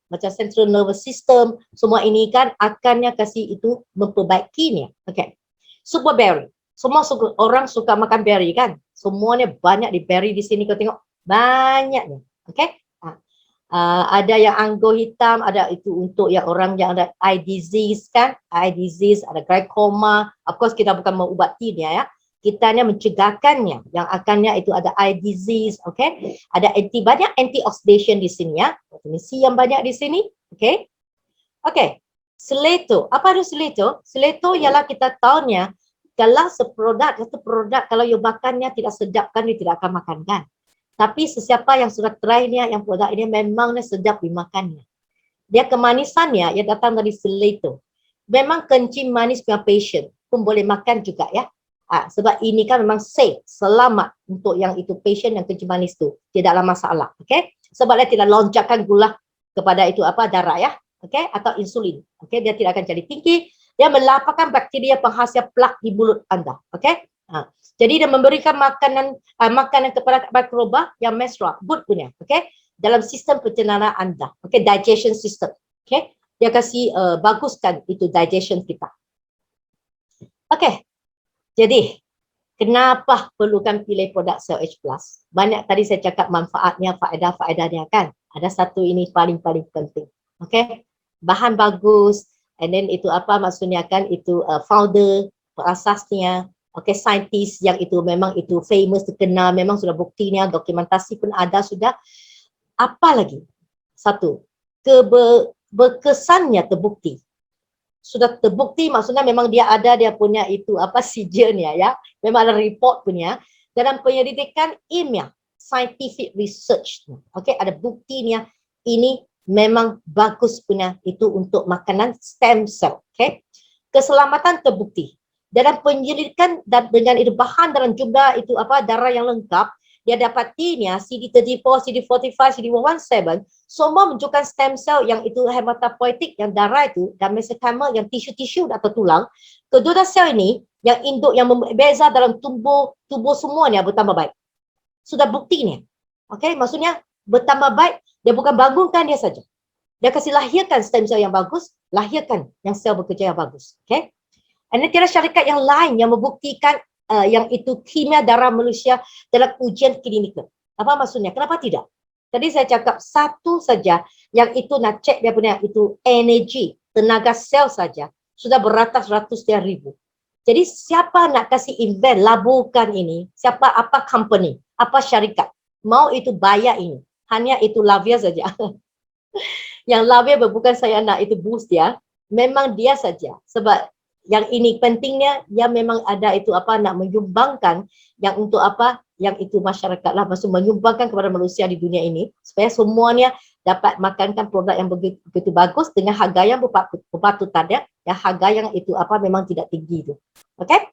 macam central nervous system, semua ini kan akannya kasih itu memperbaikinya. Okay. Super berry. Semua orang suka makan berry kan? Semuanya banyak di berry di sini, kau tengok banyaknya. Okay. Ada yang anggur hitam, ada itu untuk yang orang yang ada eye disease kan, eye disease, ada glaucoma. Of course kita bukan mengubati dia ya, kita hanya mencegahkannya, yang akannya itu ada eye disease, okay? Ada banyak antioxidant di sini ya, vitamin C yang banyak di sini, okay? Okay, seleto, apa itu seleto? Seleto ialah kita tahunya kalau satu produk kalau you makannya tidak sedap kan, you tidak akan makan kan. Tapi sesiapa yang sudah try-nya, yang produk ini memangnya sedap dimakannya. Dia kemanisannya, yang datang dari seleto. Memang kencing manis punya patient pun boleh makan juga ya. Sebab ini kan memang safe, selamat untuk yang itu patient yang kencing manis tu. Tidaklah masalah. Okay? Sebab dia tidak lonjakkan gula kepada itu apa darah ya. Okay? Atau insulin. Okay? Dia tidak akan jadi tinggi. Dia melapangkan bakteria penghasil plak di mulut anda. Okay? Jadi dia memberikan makanan kepada mikroba yang mesra, good punya, okay? Dalam sistem pencernaan anda, okay? Digestion system, okay? Dia kasih baguskan itu digestion kita. Okay, jadi kenapa perlukan pilih produk CellH Plus? Banyak tadi saya cakap manfaatnya, faedah-faedahnya kan. Ada satu ini paling-paling penting, okay? Bahan bagus, and then itu apa maksudnya kan itu founder, perasasnya. Okay, saintis yang itu memang itu famous, terkenal, memang sudah buktinya, dokumentasi pun ada sudah. Apa lagi? Satu, berkesannya terbukti. Sudah terbukti maksudnya memang dia ada, dia punya itu apa sijennya ya. Memang ada report punya. Dalam penyelidikan ilmiah, scientific research. Okay, ada buktinya ini memang bagus punya itu untuk makanan stem cell. Okay, keselamatan terbukti. Dalam penyelidikan dan dengan itu bahan dalam jumlah itu apa darah yang lengkap, dia dapatinya CD34, CD45, CD117 semua menunjukkan stem cell yang itu hematopoietik yang darah itu dan mesenchymal yang tisu-tisu atau tulang. Kedua sel ini yang induk yang membeza dalam tubuh semuanya bertambah baik. Sudah buktinya. Okey, maksudnya bertambah baik, dia bukan bangunkan dia saja. Dia kasih lahirkan stem cell yang bagus, lahirkan yang sel bekerja yang bagus. Okey. Dan tiada syarikat yang lain yang membuktikan yang itu kimia darah manusia dalam ujian klinikal. Apa maksudnya? Kenapa tidak? Tadi saya cakap satu saja yang itu nak cek dia punya itu energi, tenaga sel saja sudah beratus-ratus ribu. Jadi siapa nak kasih invest, laburkan ini, siapa apa company, apa syarikat mau itu bayar ini. Hanya itu Lavia saja. Yang Lavia bukan saya nak itu boost dia, memang dia saja. Sebab yang ini pentingnya, dia memang ada itu apa nak menyumbangkan yang untuk apa, yang itu masyarakat lah, maksud menyumbangkan kepada manusia di dunia ini supaya semuanya dapat makankan produk yang begitu bagus dengan harga yang berpatutan ya, harga yang itu apa memang tidak tinggi itu. Okey?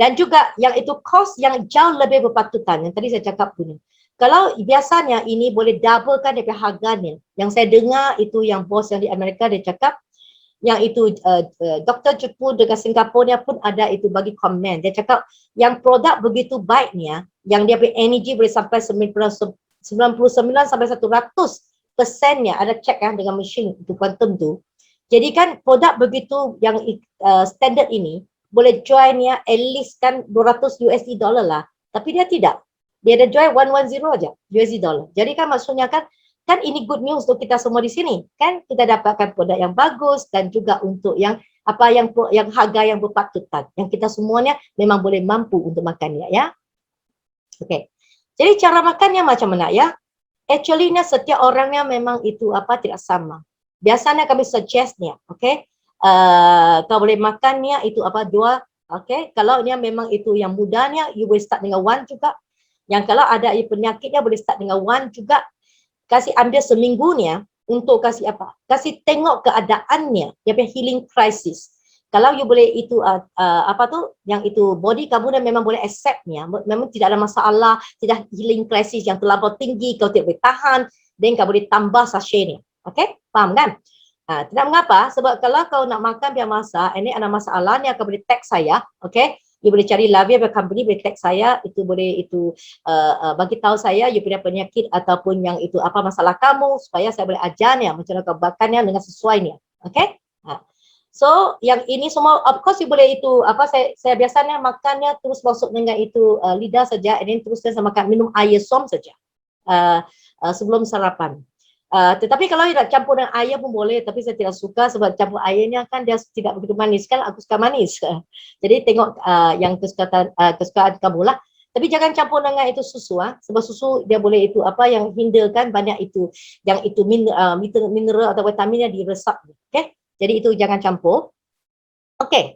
Dan juga yang itu kos yang jauh lebih berpatutan yang tadi saya cakap punya. Kalau biasanya ini boleh doublekan dia harganya. Yang saya dengar itu yang bos yang di Amerika dia cakap yang itu Dr. Jepun dengan Singapura pun ada itu bagi komen. Dia cakap yang produk begitu baiknya, yang dia punya energi boleh sampai 99 sampai 100%-nya, ada cek kan dengan mesin itu quantum tu. Jadi kan produk begitu yang standard ini boleh joinnya at least kan 200 USD dollar lah. Tapi dia tidak. Dia ada join 110 aja USD dollar. Jadi kan maksudnya kan ini good news untuk kita semua di sini. Kan kita dapatkan produk yang bagus dan juga untuk yang apa yang harga yang berpatutan. Yang kita semuanya memang boleh mampu untuk makannya ya. Okey. Jadi cara makannya macam mana ya? Actually setiap orangnya memang itu apa tidak sama. Biasanya kami suggestnya, okey. Kau boleh makannya itu apa 2, okey. Kalau dia memang itu yang mudanya, you boleh start dengan 1 juga. Yang kalau ada penyakitnya boleh start dengan 1 juga. Kasih ambil seminggunya untuk kasih apa? Kasih tengok keadaannya, dia punya healing crisis. Kalau you boleh itu apa tu yang itu body kamu dan memang boleh acceptnya, memang tidak ada masalah, tidak healing crisis yang terlampau tinggi, kau tidak boleh tahan, then kau boleh tambah sachetnya. Okey? Faham kan? Tidak mengapa, sebab kalau kau nak makan biar masak, ini ada masalah ni akan boleh tag saya, okay? You boleh cari Lavia Company, boleh tag saya, itu boleh bagi tahu saya you punya penyakit ataupun yang itu apa masalah kamu supaya saya boleh ajarnya macam mana kau makannya dengan sesuainya, okay? So yang ini semua of course you boleh itu apa saya biasanya makannya terus masuk dengan itu lidah saja, and then terus saya makan minum air som saja sebelum sarapan. Tetapi kalau nak campur dengan air pun boleh, tapi saya tidak suka sebab campur airnya kan dia tidak begitu manis kan, aku suka manis. Jadi tengok yang kesukaan kamu lah. Tapi jangan campur dengan itu susu sebab susu dia boleh itu apa yang hindarkan banyak itu yang itu mineral atau vitaminnya diresap. Okay? Jadi itu jangan campur. Okay.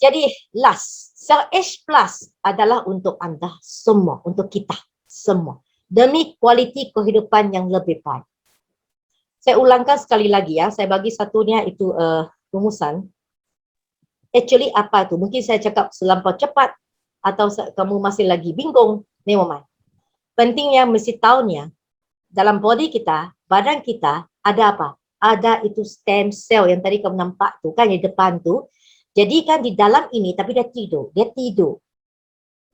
Jadi last, Cell Age Plus adalah untuk anda semua, untuk kita semua. Demi kualiti kehidupan yang lebih baik. Saya ulangkan sekali lagi saya bagi satunya itu rumusan. Actually apa tu? Mungkin saya cakap selampau cepat atau kamu masih lagi bingung. Never mind. Pentingnya mesti tahunya dalam body kita, badan kita ada apa? Ada itu stem cell yang tadi kamu nampak tu kan di depan tu. Jadi kan di dalam ini tapi dia tidur.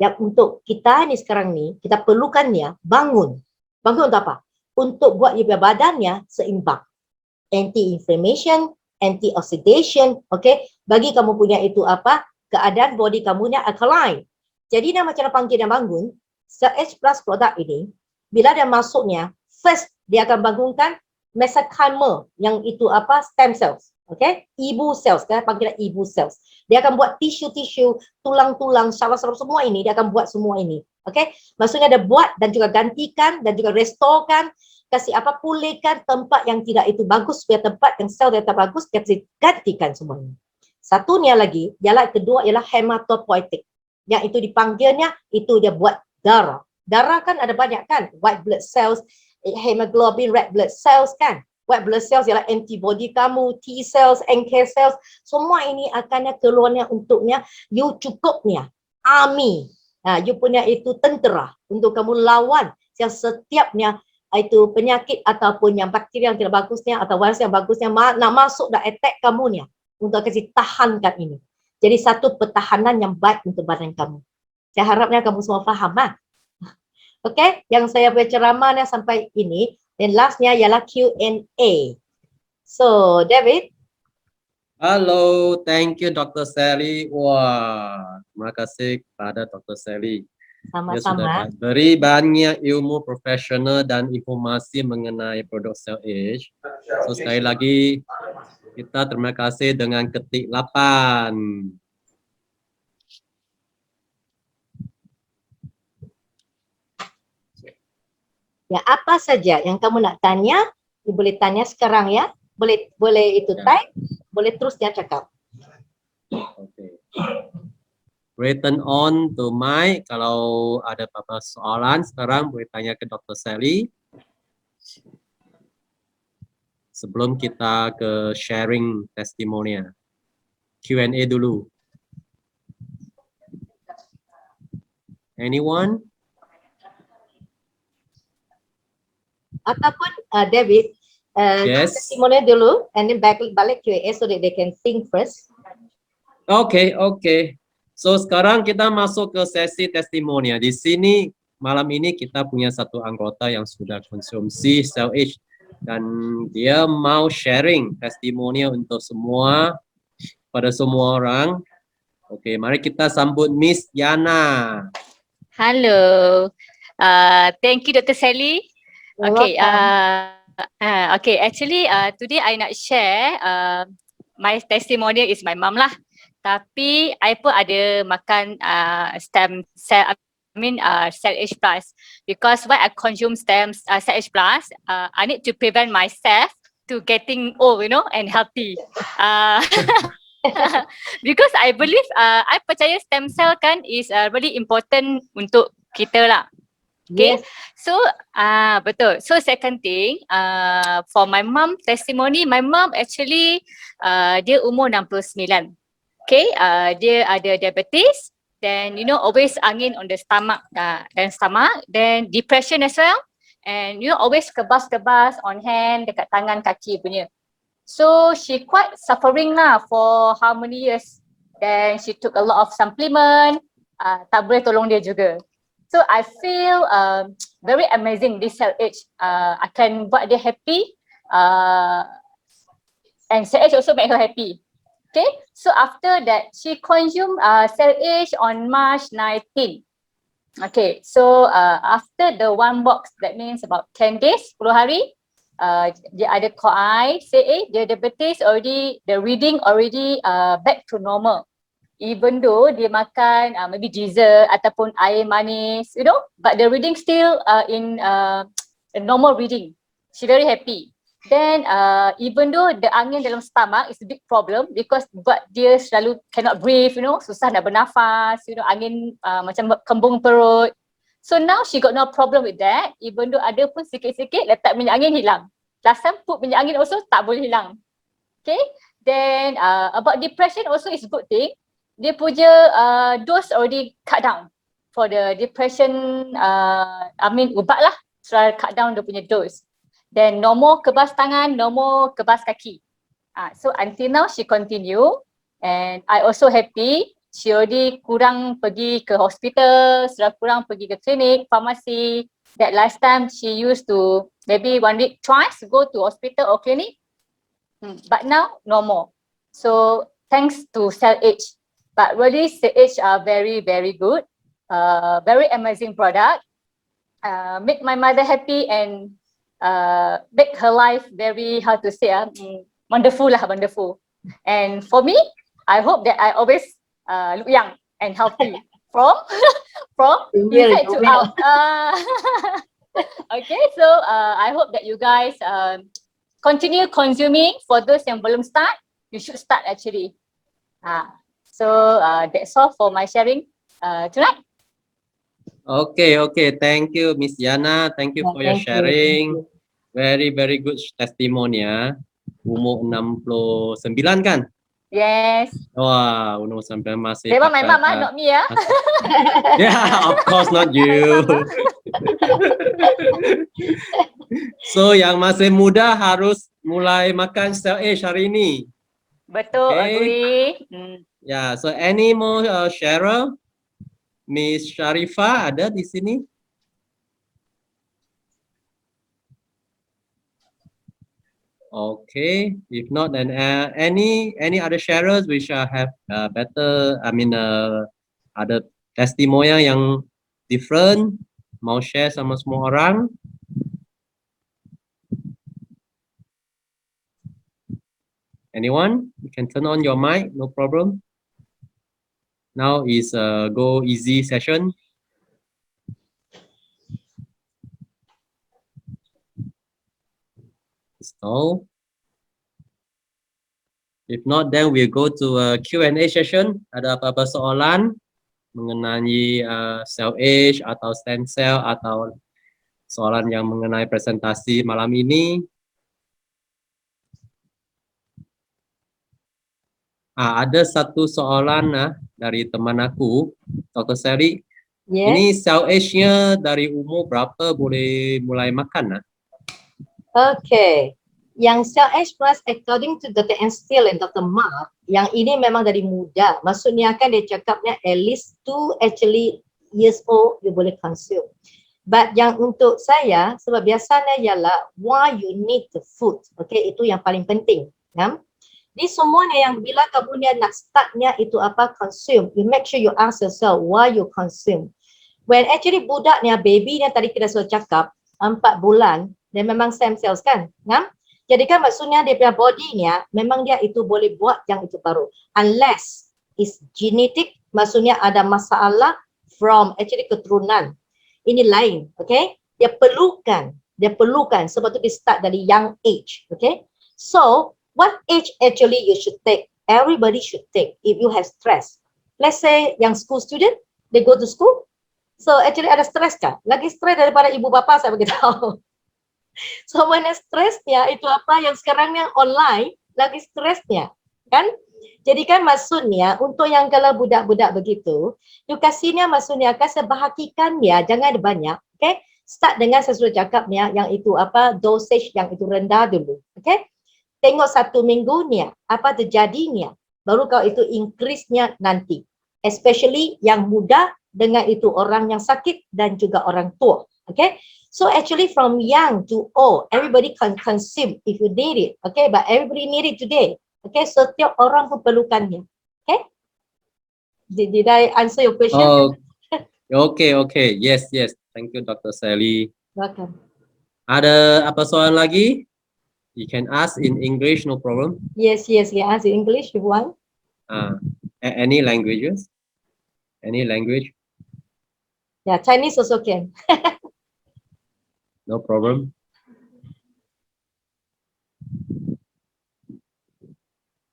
Yang untuk kita ni sekarang ni, kita perlukannya bangun. Bangun untuk apa? Untuk buat dia badannya seimbang. Anti-inflammation, anti-oxidation, okay? Bagi kamu punya itu apa? Keadaan body kamu ni alkaline. Jadi dia macam panggil dia bangun, Cell Age Plus produk ini, bila dia masuknya, first dia akan bangunkan mesenchymal yang itu apa? Stem cells. Okay, ibu cells, kan panggil ibu cells. Dia akan buat tisu-tisu, tulang-tulang, syaraf-syaraf semua ini, dia akan buat semua ini. Okay, maksudnya dia buat dan juga gantikan dan juga restorekan, kasih apa pulihkan tempat yang tidak itu bagus, supaya tempat yang sel dia tak bagus, dia kasih gantikan semua ini. Satunya lagi, ialah kedua ialah hematopoietic. Yang itu dipanggilnya, itu dia buat darah. Darah kan ada banyak kan, white blood cells, hemoglobin, red blood cells kan. White blood cells ialah antibody kamu, T cells, NK cells, semua ini akannya keluarnya untuknya, you cukupnya, army, you punya itu tentera untuk kamu lawan yang setiapnya itu penyakit ataupun yang bakteri yang tidak bagusnya atau virus yang bagusnya nak masuk dan attack kamunya untuk kasih tahankan ini. Jadi satu pertahanan yang baik untuk badan kamu. Saya harapnya kamu semua faham Okay, yang saya berceramahnya sampai ini. Dan lastnya ialah Q&A. So, David. Halo, thank you Dr. Sally. Wah, terima kasih kepada Dr. Sally. Dia sudah Sama-sama. beri banyak ilmu profesional dan informasi mengenai produk Cell Age. So, sekali lagi, kita terima kasih dengan ketik 8. Ya, apa saja yang kamu nak tanya, you boleh tanya sekarang ya. Boleh itu type, boleh terus dia cakap. Okay. Written on to mic. Kalau ada apa-apa soalan sekarang boleh tanya ke Dr. Sally. Sebelum kita ke sharing testimonial. Q&A dulu. Anyone? Ataupun David, Yes. testimonial dulu and then balik Q&A so that they can think first. Okay. So sekarang kita masuk ke sesi testimonial. Di sini malam ini kita punya satu anggota yang sudah konsumsi Cell Age dan dia mau sharing testimonial untuk semua pada semua orang. Okay, mari kita sambut Miss Yana. Hello. Thank you, Dr. Sally. Okay. Okay. Actually, today I nak share my testimonial is my mum lah. Tapi I pun ada makan stem cell. Cell Age Plus because when I consume Cell Age Plus, I need to prevent myself to getting old, and healthy. Because I believe, I percaya stem cell kan is really important untuk kita lah. Okay, Yes. so betul. So second thing, for my mom testimony, my mom actually dia umur 69. Okay, dia ada diabetes, then always angin on the stomach dan stomach, then depression as well, and always kebas-kebas on hand dekat tangan kaki punya. So she quite suffering lah for how many years. Then she took a lot of supplement, tak boleh tolong dia juga. So I feel very amazing this cell age akan buat dia happy, and cell age also make her happy. Okay, so after that she consumed cell age on March 19. Okay, so after the one box, that means about 10 days, 10 hari, dia ada call I, say dia diabetes already, the reading already back to normal. Even though dia makan maybe dessert ataupun air manis, you know, but the reading still in a normal reading. She very happy. Then even though the angin dalam stomach is a big problem because buat dia selalu cannot breathe, you know, susah nak bernafas, you know, angin macam kembung perut. So now she got no problem with that. Even though ada pun sikit-sikit letak minyak angin hilang. Last time put minyak angin also tak boleh hilang. Okay. Then about depression also is a good thing. Dia punya dose already cut down for the depression, ubat lah, so cut down dia punya dose. Then no more kebas tangan, no more kebas kaki. So until now she continue, and I also happy. She already kurang pergi ke hospital, sudah kurang pergi ke klinik, pharmacy. That last time she used to maybe 1 week twice go to hospital or clinic, but now no more. So thanks to Cell Age. But really, CH are very, very good. Very amazing product. Make my mother happy and make her life very, how to say, wonderful lah, wonderful. And for me, I hope that I always look young and healthy from inside to out. Okay, so I hope that you guys continue consuming. For those yang belum start, you should start actually. So that's all for my sharing tonight. Okay, thank you Miss Yana, thank you for your sharing. Very, very good testimony ya. Umur 69 kan? Yes. Wah, umur 9 masih. Memang my mama, not me ya. Yeah, of course not you. So yang masih muda harus mulai makan Cell Age hari ini. Betul, agree. Yeah, so any more sharer? Miss Sharifah ada di sini? Okay, if not, then any other sharers which have better, ada testimonial yang different, mau share sama semua orang? Anyone? You can turn on your mic, no problem. Now is go easy session. So, if not, then we'll go to a Q&A session. Ada apa-apa soalan mengenai Cell Age atau stem cell atau soalan yang mengenai presentasi malam ini? Ada satu soalan dari teman aku, Dr. Sally. Yes. Ini Cell Age-nya dari umur berapa boleh mulai makan? Okay. Yang Cell Age plus according to Dr. Enstil and Dr. Mark, yang ini memang dari muda. Maksudnya kan dia cakapnya at least 2 years old you boleh consume. But yang untuk saya, sebab biasanya ialah why you need the food. Okay, itu yang paling penting. Ya? Ini semuanya yang bila kamu nak startnya itu apa consume, you make sure you ask yourself why you consume. When actually budaknya, babynya tadi kita sudah cakap 4 bulan, dia memang stem cells kan, ya? Jadi kan maksudnya dia punya body-nya memang dia itu boleh buat yang itu baru. Unless is genetic, maksudnya ada masalah from actually keturunan. Ini lain, okay? Dia perlukan sebab itu dia start dari young age, okay? So what age actually you should take? Everybody should take if you have stress. Let's say yang school student, they go to school. So actually ada stress kan? Lagi stress daripada ibu bapa saya beritahu. So mana stresnya itu apa yang sekarang yang online lagi stresnya kan? Jadi kan maksudnya untuk yang kalau budak-budak begitu, you kasihnya maksudnya kan sebahagikan dia, jangan banyak, okay? Start dengan saya sudah cakapnya yang itu apa dosage yang itu rendah dulu, okay? tengok 1 minggunya, apa terjadinya, baru kau itu increase-nya nanti. Especially yang muda dengan itu orang yang sakit dan juga orang tua. Okay, so actually from young to old, everybody can consume if you need it. Okay, but everybody need it today. Okay, setiap orang memerlukannya. Okay, did I answer your question? Oh, okay. Yes. Thank you, Dr. Sally. Welcome. Ada apa soalan lagi? You can ask in English, no problem. Yes, we answer English if you want. Any languages? Any language? Yeah, Chinese also can. No problem.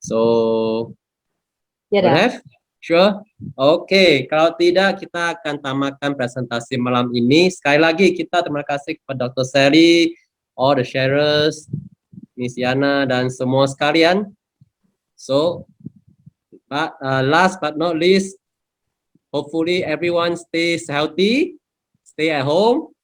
So, Ya will dah. have? Sure. Oke, kalau tidak kita akan tamatkan presentasi malam ini. Sekali lagi kita terima kasih kepada Dr. Sally, all the sharers, Miss Yana dan semua sekalian. So, last but not least, hopefully everyone stays healthy, stay at home,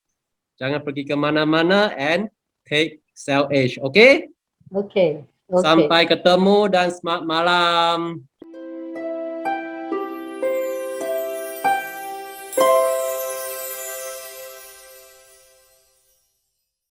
jangan pergi kemana-mana, and take self-age. Okay? Okay. Sampai ketemu dan selamat malam.